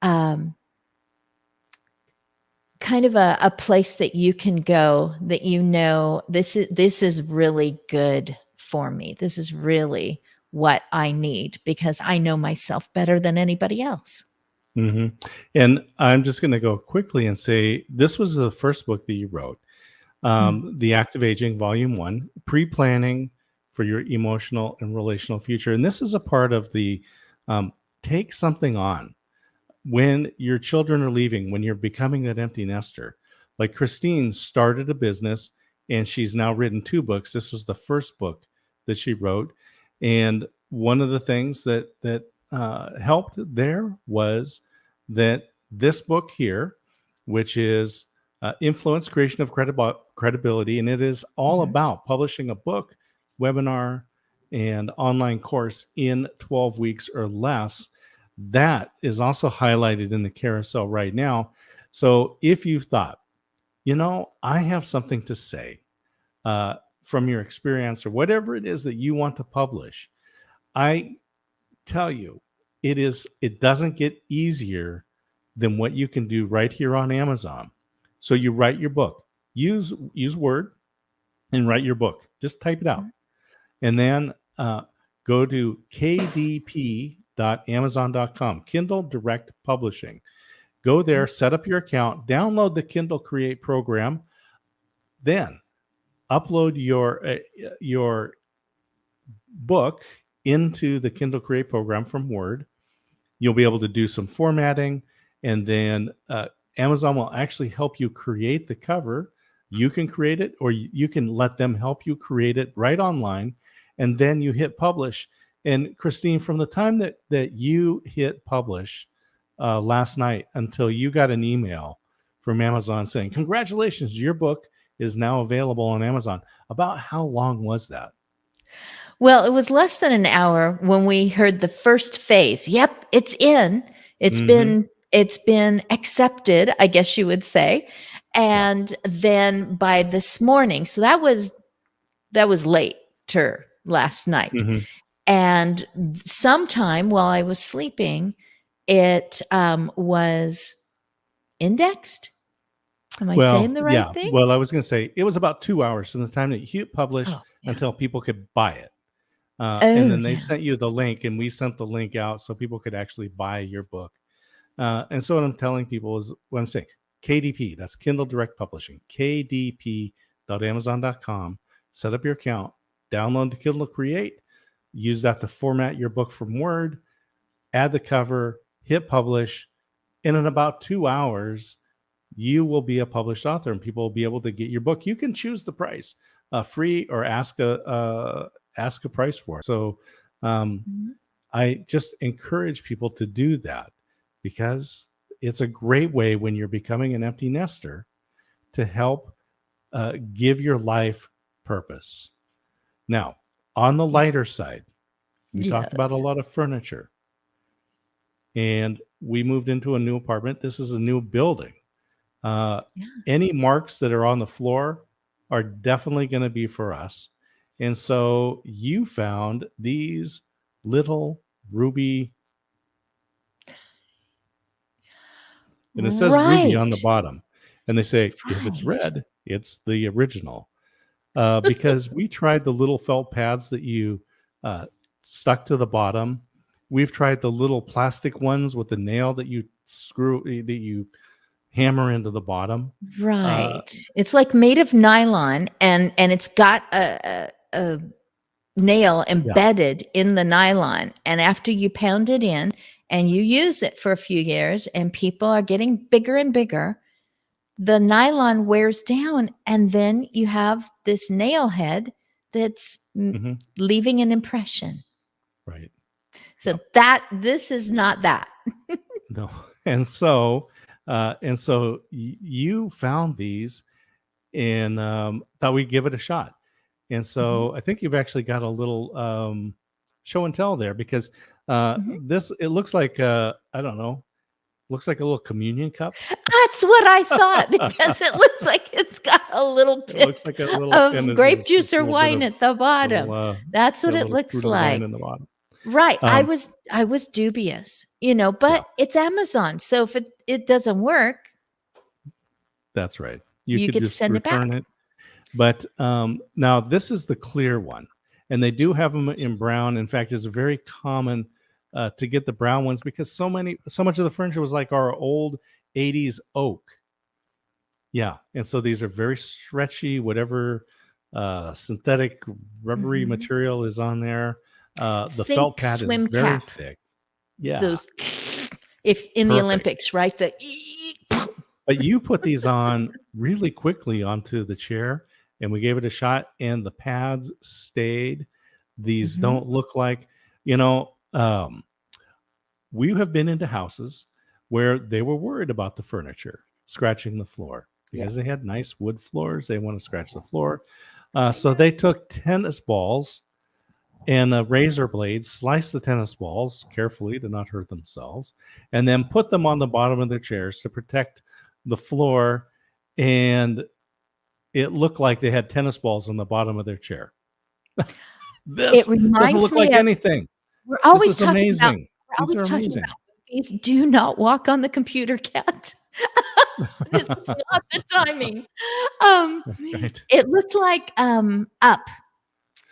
um, kind of a place that you can go, that this is really good for me. This is really what I need because I know myself better than anybody else. Mhm. And I'm just gonna go quickly and say this was the first book that you wrote, Mm. The Active Aging, Volume 1, Pre-Planning for Your Emotional and Relational Future. And this is a part of the um, take something on when your children are leaving, when you're becoming that empty nester. Like Christine started a business and she's now written 2 books. This was the first book that she wrote. And one of the things that helped there was that this book here, which is Influence, Creation of Credibility, and it is all Mhm. about publishing a book, webinar, and online course in 12 weeks or less. That is also highlighted in the carousel right now. So if you've thought, I have something to say from your experience or whatever it is that you want to publish, I tell you, it doesn't get easier than what you can do right here on Amazon. So you write your book, use Word and write your book. Just type it out, Mhm. and then go to kdp.amazon.com, Kindle Direct Publishing. Go there, set up your account, download the Kindle Create program, then upload your book into the Kindle Create program from Word. You'll be able to do some formatting, and then Amazon will actually help you create the cover. You can create it, or you can let them help you create it right online, and then you hit publish. And Christine, from the time that you hit publish last night until you got an email from Amazon saying, "Congratulations, your book is now available on Amazon," about how long was that? Well, it was less than an hour when we heard the first phase. Yep, it's in. It's Mm-hmm. been it's been accepted, I guess you would say. Yeah. And then by this morning, so that was later last night. Mm-hmm. And sometime while I was sleeping, it was indexed. Am I saying Well, the right yeah. thing? Well, I was going to say it was about 2 hours from the time that you published Oh, yeah. until people could buy it. And Oh, then they yeah. sent you the link, and we sent the link out so people could actually buy your book. And so what I'm telling people is what I'm saying, KDP, that's Kindle Direct Publishing, kdp.amazon.com. Set up your account, download the Kindle Create, use that to format your book from Word, add the cover, hit publish, and in about 2 hours, you will be a published author, and people will be able to get your book. You can choose the price, free or ask a price for it. So um, Mhm. I just encourage people to do that because it's a great way when you're becoming an empty nester to help give your life purpose. Now, on the Yeah. lighter side, we talked about a Yes. lot of furniture, and we moved into a new apartment. This is a new building. Uh, Yeah. any marks that are on the floor are definitely going to be for us. And so you found these little ruby, and it says ruby on the Right. bottom. And they say, if it's Right. red, it's the original. Because we tried the little felt pads that you uh, stuck to the bottom. We've tried the little plastic ones with the nail that you that you hammer into the bottom. Right. It's like made of nylon, and it's got a nail embedded in the nylon. And after you pound it in and you use it for a few years, and people are getting bigger and bigger, the nylon wears down, and then you have this nail head that's Mhm. leaving an impression. Right. So this is not that. No. And so you found these and thought we'd give it a shot. And so I think you've actually got a little show and tell there, because Mhm. it looks like I don't know, looks like a little communion cup. That's what I thought, because it looks like it's got a little It bit looks like a little, and of there's grape this juice or little bit wine of at the bottom. little That's what got a it little looks fruited wine like. in the bottom. Right. I Um, was dubious, yeah, but it's Amazon. So if it doesn't work, that's right. You you could get to just send it return back. it. But now this is the clear one, and they do have them in brown. In fact, it's very common to get the brown ones, because so much of the furniture was like our old 80s oak. Yeah, and so these are very stretchy, whatever synthetic rubbery Mhm. material is on there. The felt Think pad is swim very cap. thick. Yeah, Those if in the perfect. Olympics, right? But you put these on really quickly onto the chair, and we gave it a shot, and the pads stayed. These Mhm. don't look like, you know, we have been into houses where they were worried about the furniture scratching the floor Yeah. because they had nice wood floors. They want to scratch the floor. So they took tennis balls and a razor blade, sliced the tennis balls carefully to not hurt themselves, and then put them on the bottom of their chairs to protect the floor. And it looked like they had tennis balls on the bottom of their chair. It This doesn't reminds look me like of anything. we're This always is talking about amazing. These are amazing. movies. Do not walk on the computer, cat. This is not the timing. Um, That's right. it looked like Up,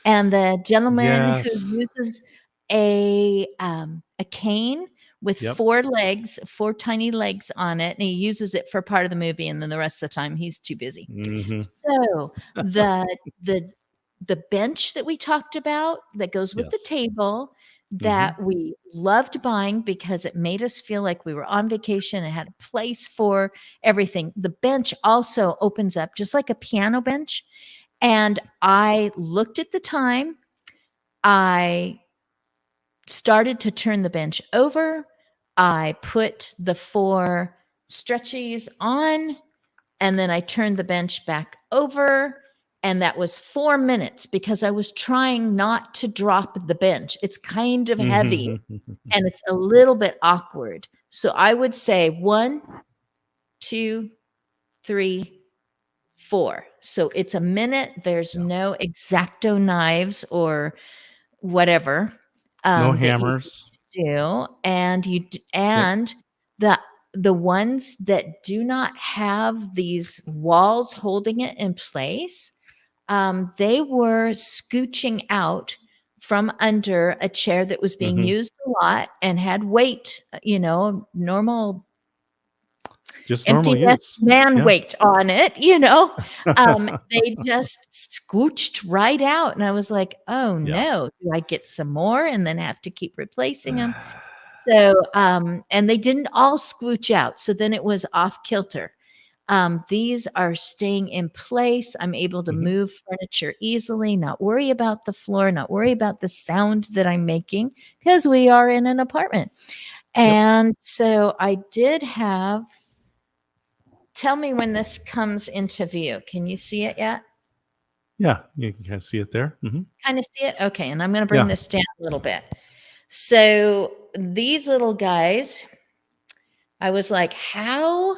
and the gentleman who Yes. uses a cane with Yep. 4 legs, 4 tiny legs on it, and he uses it for part of the movie, and then the rest of the time he's too busy. Mhm. So, the the bench that we talked about that goes with the Yes. table, that Mhm. we loved buying because it made us feel like we were on vacation and had a place for everything. The bench also opens up just like a piano bench, and I looked at the time. I started to turn the bench over. I put the 4 stretchies on, and then I turned the bench back over. And that was 4 minutes because I was trying not to drop the bench. It's kind of heavy Mhm. and it's a little bit awkward. So I would say 1, 2, 3, 4. So it's a minute. There's Yeah. no X-Acto knives or whatever No that you hammers. do, and Yep. the the ones that do not have these walls holding it in place, they were scooching out from under a chair that was being Mhm. used a lot and had weight, normal Just empty normal nest use. man Yeah. weight on it. They just scooched right out, and I was like, "Oh, Yeah. no. Do I get some more and then have to keep replacing them?" So, and they didn't all scooch out, so then it was off kilter. These are staying in place. I'm able to Mhm. move furniture easily, not worry about the floor, not worry about the sound that I'm making because we are in an apartment. Yep. And so I did have tell me when this comes into view. Can you see it yet? Yeah. You can kinda see it there. Mhm. Kind of see it? Okay, and I'm gonna bring Yeah. this down a little bit. So, these little guys, I was like, how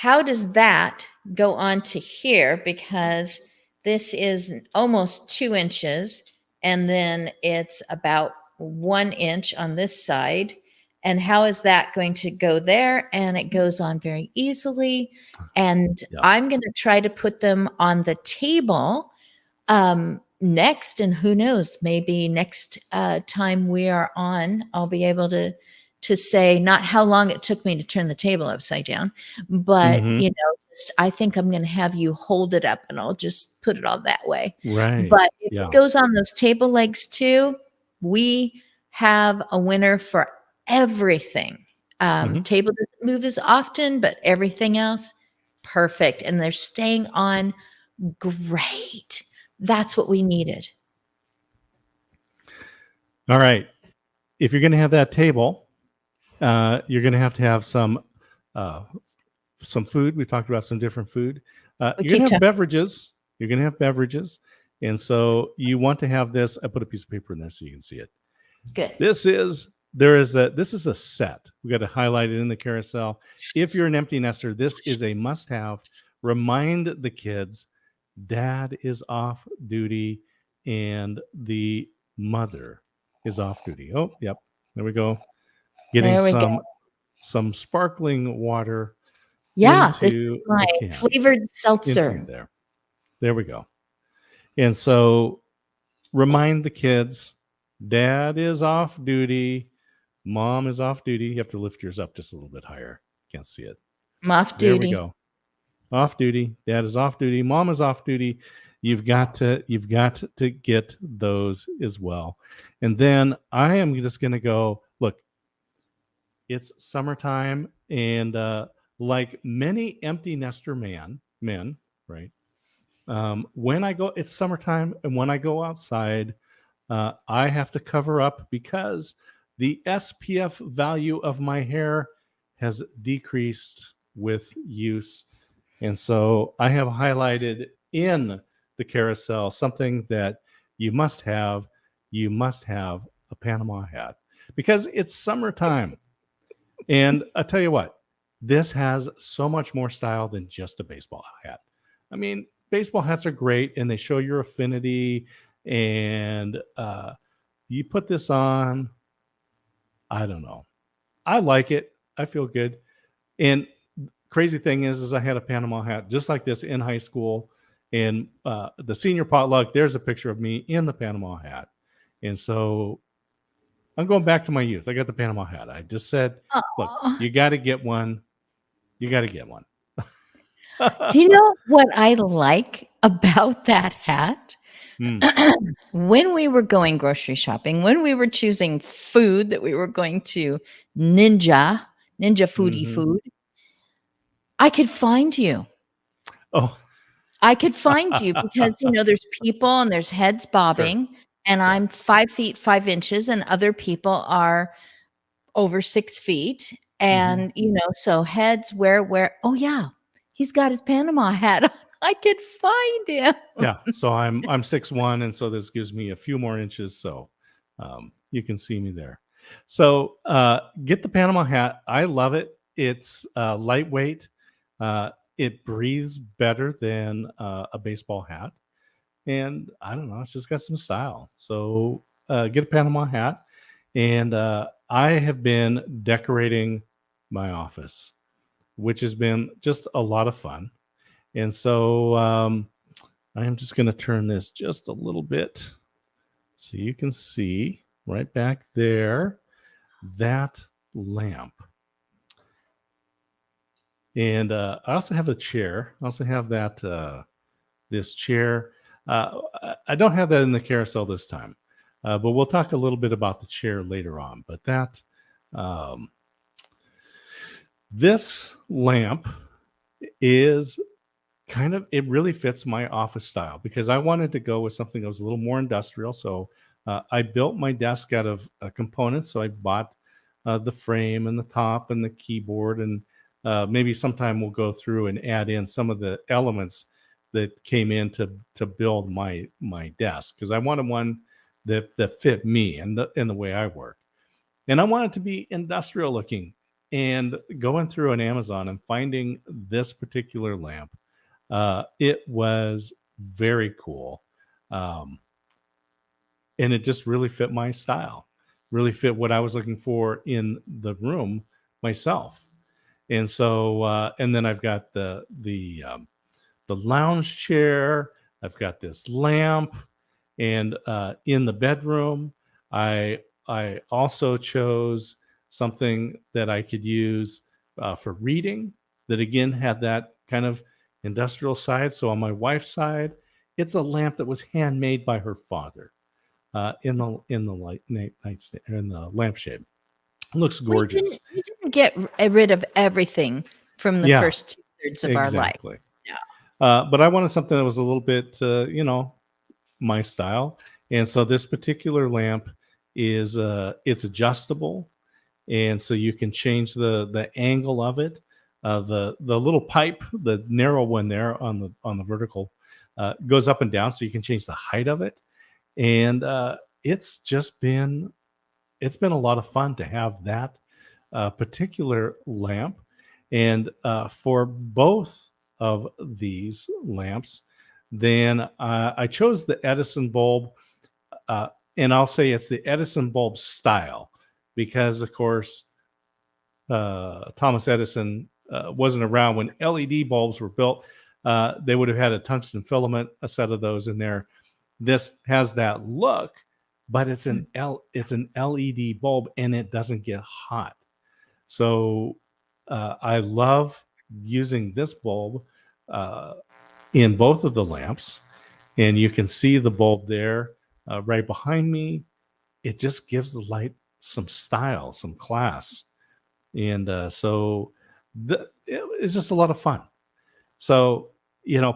does that go on to here? Because this is almost 2 inches, and then it's about 1 inch on this side. And how is that going to go there? And it goes on very easily. And Yeah. I'm going to try to put them on the table next. And who knows, maybe next time we are on, I'll be able to to say not how long it took me to turn the table upside down, but Mhm. just, I think I'm going to have you hold it up and I'll just put it all that way. Right. But if Yeah. it goes on those table legs too, we have a winner for everything. Mhm. Table doesn't move as often, but everything else, perfect. And they're staying on great. That's what we needed. All right. If you're going to have that table, you're going to have uh, some food. We talked about some different food. We You're going keep to have talking. beverages. You're going to have beverages. And so you want to have this. I put a piece of paper in there so you can see it. Good. This is a set. We got to highlight it in the carousel. If you're an empty nester, this is a must-have. Remind the kids, Dad is off duty and the mother is off duty. Oh, yep. There we go. Getting There we go. some sparkling water Yeah, this into is my the can. flavored Into seltzer. there. There we go. And so remind the kids, Dad is off duty. Mom is off duty. You have to lift yours up just a little bit higher. Can't see it. I'm off There we duty. go. Off duty. Dad is off duty. Mom is off duty. You've got to get those as well. And then I am just going to go, look, it's summertime, and like many empty nester men, right? When I go, it's summertime, and when I go outside, I have to cover up because the SPF value of my hair has decreased with use. And so I have highlighted in the carousel something that you must have. You must have a Panama hat because it's summertime. And I tell you what, this has so much more style than just a baseball hat. I mean, baseball hats are great and they show your affinity, and you put this on. I don't know. I like it. I feel good. And crazy thing is I had a Panama hat just like this in high school, and the senior potluck, there's a picture of me in the Panama hat. And so I'm going back to my youth. I got the Panama hat. I just said, look, you got to get one. You got to get one. Do you know what I like about that hat? When we were going grocery shopping, when we were choosing food that we were going to Ninja Foodie Food, I could find you. Oh, I could find you because, there's people and there's heads bobbing, and I'm 5 feet 5 inches, and other people are over 6 feet. And, so heads where, oh yeah, he's got his Panama hat on. I could find him. Yeah. So I'm 6'1", and so this gives me a few more inches. So you can see me there. So get the Panama hat. I love it. It's lightweight. It breathes better than a baseball hat. And I don't know, it's just got some style. So get a Panama hat. And I have been decorating my office, which has been just a lot of fun. And so I am just going to turn this just a little bit so you can see right back there that lamp. And I also have a chair. I also have that this chair. I don't have that in the carousel this time, but we'll talk a little bit about the chair later on. But that this lamp is it really fits my office style because I wanted to go with something that was a little more industrial. So I built my desk out of components. So I bought the frame and the top and the keyboard, and maybe sometime we'll go through and add in some of the elements that came in to build my desk, because I wanted one that fit me and the way I work. And I want it to be industrial looking. And going through an Amazon and finding this particular lamp, it was very cool. And it just really fit my style, really fit what I was looking for in the room myself. And so, and then I've got the lounge chair. I've got this lamp, and in the bedroom, I also chose something that I could use for reading that again had that kind of industrial side. So on my wife's side, it's a lamp that was handmade by her father in the nightstand in the lampshade. It looks We gorgeous. didn't get rid of everything from the Yeah, first 2/3 of our life. exactly. Yeah. But I wanted something that was a little bit, my style. And so this particular lamp is it's adjustable, and so you can change the angle of it. The little pipe, the narrow one there on the vertical, goes up and down, so you can change the height of it. And it's just been it's been a lot of fun to have that particular lamp. And for both of these lamps, then I chose the Edison bulb. And I'll say it's the Edison bulb style because, of course, Thomas Edison wasn't around when LED bulbs were built. They would have had a tungsten filament, a set of those in there. This has that look, but it's an LED bulb and it doesn't get hot. So I love using this bulb in both of the lamps, and you can see the bulb there right behind me. It just gives the light some style, some class, and it's just a lot of fun. So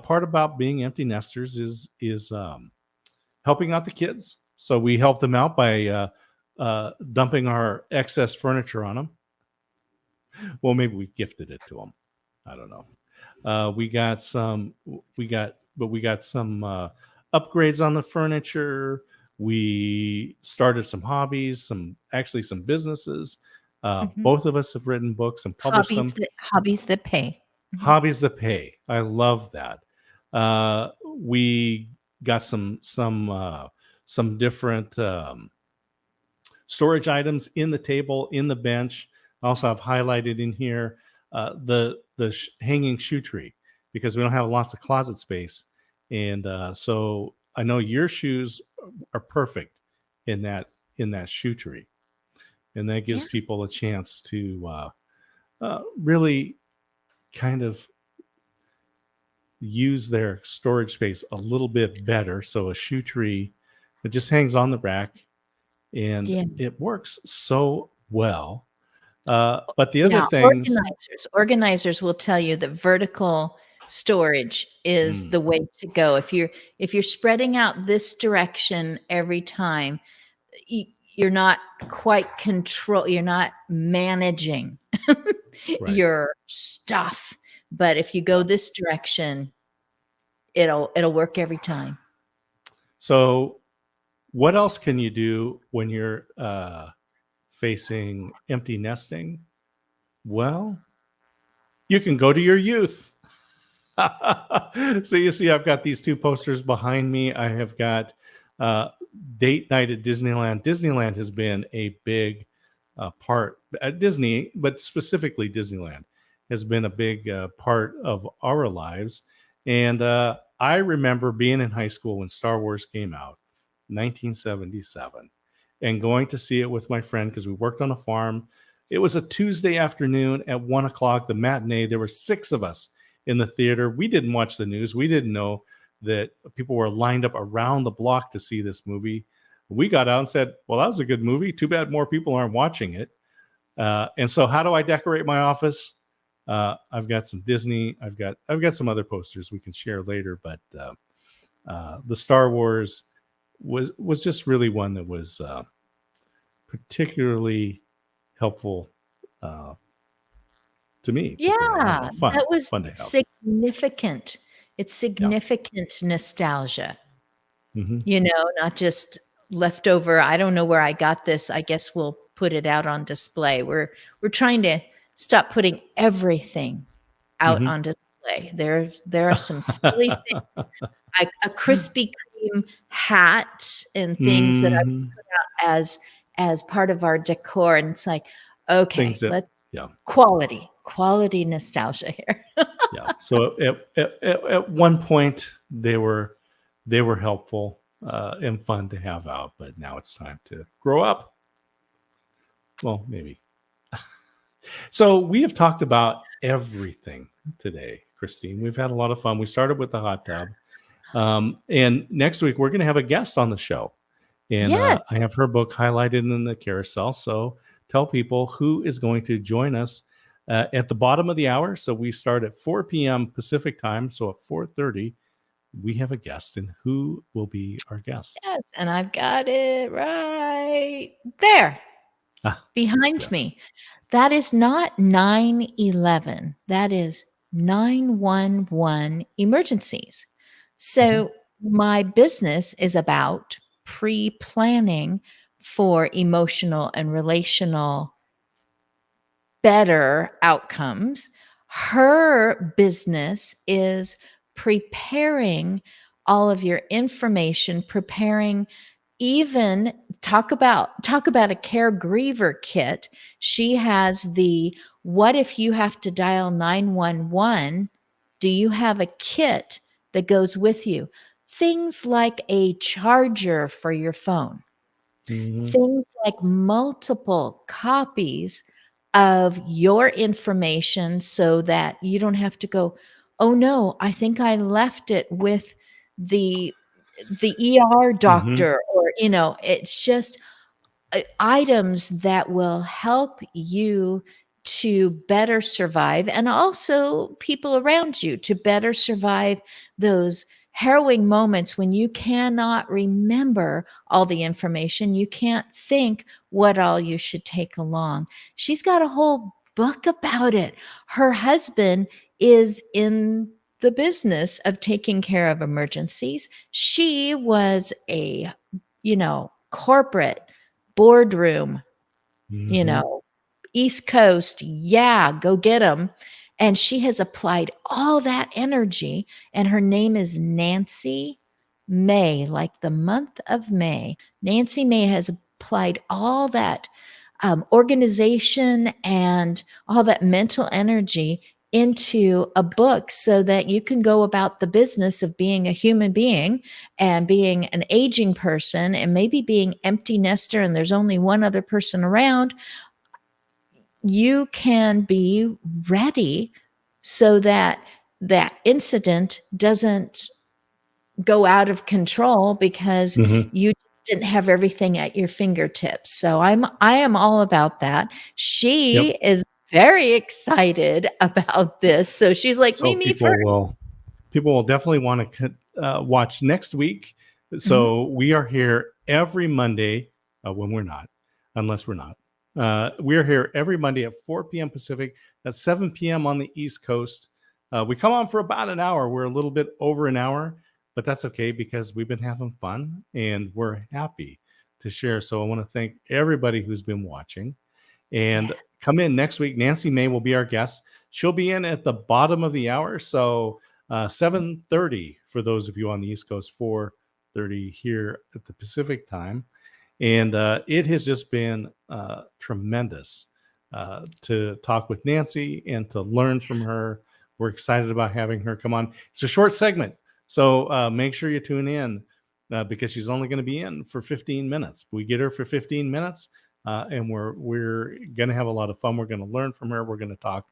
part about being empty nesters is helping out the kids. So we help them out by dumping our excess furniture on them. Well, maybe we gifted it to them. I don't know. We got some upgrades on the furniture. We started some hobbies, some businesses. Both of us have written books and published them. Hobbies that pay. Hobbies that pay. I love that. We got some different storage items in the table, in the bench. I also have highlighted in here the hanging shoe tree because we don't have lots of closet space, and so I know your shoes are perfect in that shoe tree, and that gives people a chance to really kind of use their storage space a little bit better. So a shoe tree, it just hangs on the rack, and it works so well. But the other things, organizers will tell you that vertical storage is the way to go. If you're spreading out this direction every time, you're not quite you're not managing your stuff. But if you go this direction, it'll work every time. So what else can you do when you're facing empty nesting? Well, you can go to your youth. So you see, I've got these two posters behind me. I have got date night at Disneyland. Disneyland has been a big part at Disney, but specifically Disneyland has been a big part of our lives. And I remember being in high school when Star Wars came out, 1977, and going to see it with my friend because we worked on a farm. It was a Tuesday afternoon at 1:00, the matinee. There were 6 of us in the theater. We didn't watch the news. We didn't know that people were lined up around the block to see this movie. We got out and said, well, that was a good movie. Too bad more people aren't watching it. And so how do I decorate my office? I've got some Disney. I've got some other posters we can share later, but the Star Wars was just really one that was particularly helpful to me. Yeah, that was fun to have. significant. It's significant nostalgia. Not just leftover. I don't know where I got this. I guess we'll put it out on display. We're trying to stop putting everything out on display. There are some silly things, like a Krispy Kreme hat and things that I put out as part of our decor, and it's like, okay, let's quality nostalgia here. So at one point they were helpful and fun to have out, but now it's time to grow up. Well, maybe So we have talked about everything today, Christine. We've had a lot of fun. We started with the hot tub. And next week, we're going to have a guest on the show. And Yes. I have her book highlighted in the carousel. So tell people who is going to join us at the bottom of the hour. So we start at 4 p.m. Pacific time. So at 4:30, we have a guest. And who will be our guest? Yes. And I've got it right there behind yes. me. That is not 911. That is 911 emergencies. So my business is about pre-planning for emotional and relational better outcomes. Her business is preparing all of your information, preparing, even talk about a caregiver kit. She has the what if you have to dial 911, do you have a kit that goes with you? Things like a charger for your phone. Mhm. Things like multiple copies of your information so that you don't have to go, oh no, I think I left it with the ER doctor, or it's just items that will help you to better survive, and also people around you to better survive those harrowing moments when you cannot remember all the information. You can't think what all you should take along. She's got a whole book about it. Her husband is in the business of taking care of emergencies. She was a, corporate boardroom, Mhm. East Coast, yeah, go get them. And she has applied all that energy, and her name is Nancy May, like the month of May. Nancy May has applied all that organization and all that mental energy into a book so that you can go about the business of being a human being and being an aging person and maybe being empty nester and there's only one other person around. You can be ready so that that incident doesn't go out of control because Mhm. you just didn't have everything at your fingertips. So I am all about that. Yep. She is very excited about this. So she's like, So me first. people will definitely want to watch next week. Mhm. So we are here every Monday when we're not, unless we're not. We're here every Monday at 4 p.m. Pacific. That's 7 p.m. on the East Coast. We come on for about an hour. We're a little bit over an hour, but that's okay because we've been having fun and we're happy to share. So I want to thank everybody who's been watching. And Yeah. come in next week. Nancy May will be our guest. She'll be in at the bottom of the hour. So 7:30 for those of you on the East Coast, 4:30 here at the Pacific time. And it has just been tremendous to talk with Nancy and to learn from her. We're excited about having her come on. It's a short segment, so make sure you tune in because she's only going to be in for 15 minutes. We get her for 15 minutes, and we're going to have a lot of fun. We're going to learn from her. We're going to talk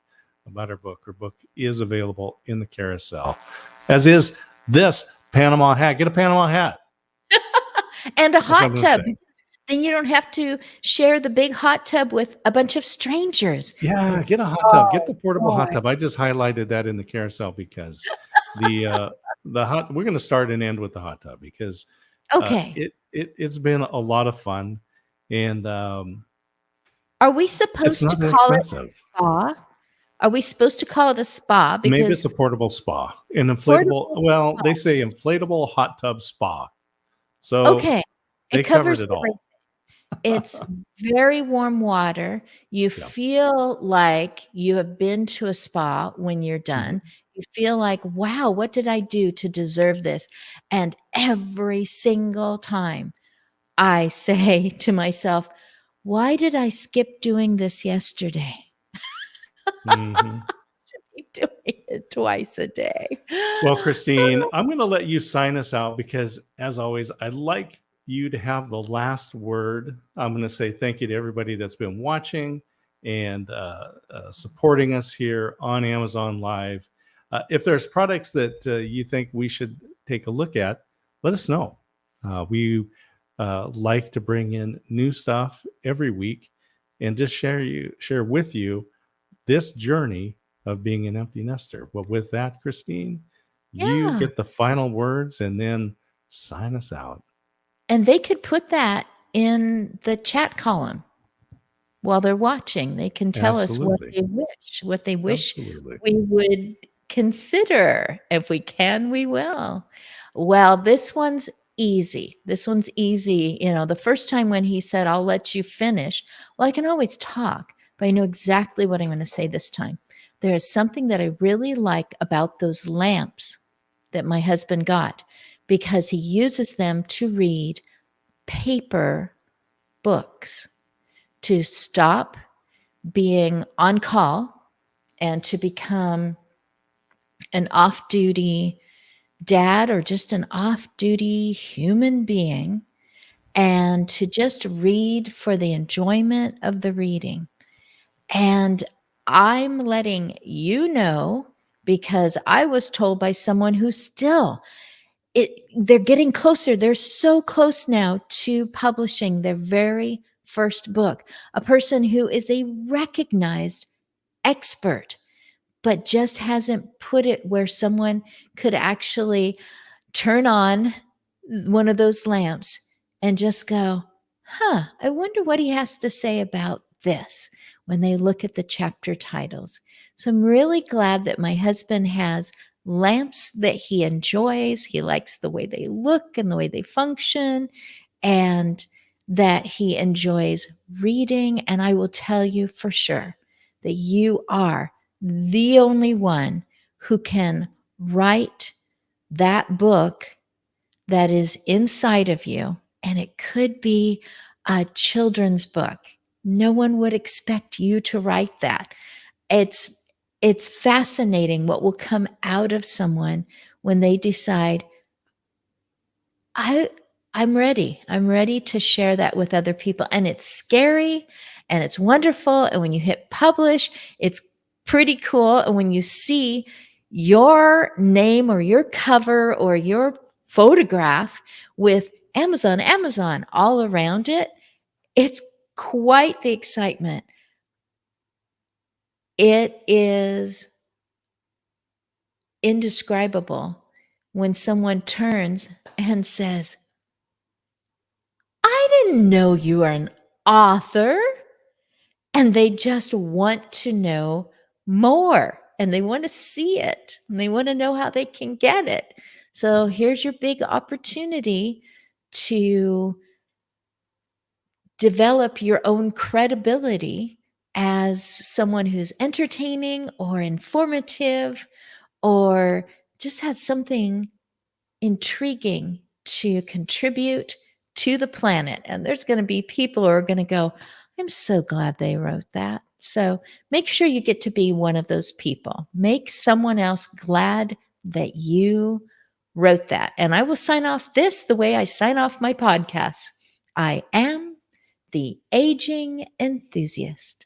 about her book. Her book is available in the carousel, as is this Panama hat. Get a Panama hat. And a That's what I'm hot going to tub. say. Then you don't have to share the big hot tub with a bunch of strangers. Yeah, It's get a hot tub. Get the portable hot boy. tub. I just highlighted that in the carousel because the hot. We're going to start and end with the hot tub because Okay. it's been a lot of fun, and Are we it's supposed to not that call it a expensive. spa? Are we supposed to call it a spa? Maybe it's Because a portable spa, an inflatable. portable Well, spa. they say inflatable hot tub spa, so Okay. they It covered covers it everything. all. It's very warm water. You Yeah. feel like you have been to a spa when you're Mhm. done. You feel like, wow, what did I do to deserve this? And every single time I say to myself, why did I skip doing this yesterday? Mhm. Be doing it twice a day. Well, Christine, I'm going to let you sign us out because, as always, I'd like you to have the last word. I'm going to say thank you to everybody that's been watching and supporting us here on Amazon Live. If there's products that you think we should take a look at, let us know. We like to bring in new stuff every week and just share with you this journey of being an empty nester. Well, with that, Christine, you Yeah. get the final words and then sign us out. And they could put that in the chat column while they're watching. They can tell us Absolutely. what they wish Absolutely. we would consider. If we can, we will. Well, this one's easy. This one's easy. You know, the first time when he said, I'll let you finish, well, I can always talk, but I know exactly what I'm going to say this time. There is something that I really like about those lamps that my husband got because he uses them to read paper books, to stop being on call and to become an off duty dad or just an off duty human being and to just read for the enjoyment of the reading. And I'm letting you know because I was told by someone who still they're getting closer. They're so close now to publishing their very first book. A person who is a recognized expert, but just hasn't put it where someone could actually turn on one of those lamps and just go, huh, I wonder what he has to say about this when they look at the chapter titles. So I'm really glad that my husband has lamps that he enjoys. He likes the way they look and the way they function, and that he enjoys reading. And I will tell you for sure that you are the only one who can write that book that is inside of you. And it could be a children's book. No one would expect you to write that. It's it's fascinating what will come out of someone when they decide, I I'm ready. I'm ready to share that with other people. And it's scary and it's wonderful. And when you hit publish, it's pretty cool. And when you see your name or your cover or your photograph with Amazon all around it, it's quite the excitement. It is indescribable when someone turns and says, I didn't know you were an author. And they just want to know more and they want to see it and they want to know how they can get it. So here's your big opportunity to develop your own credibility as someone who's entertaining or informative or just has something intriguing to contribute to the planet. And there's going to be people who are going to go, I'm so glad they wrote that. So make sure you get to be one of those people. Make someone else glad that you wrote that. And I will sign off this the way I sign off my podcasts. I am the aging enthusiast.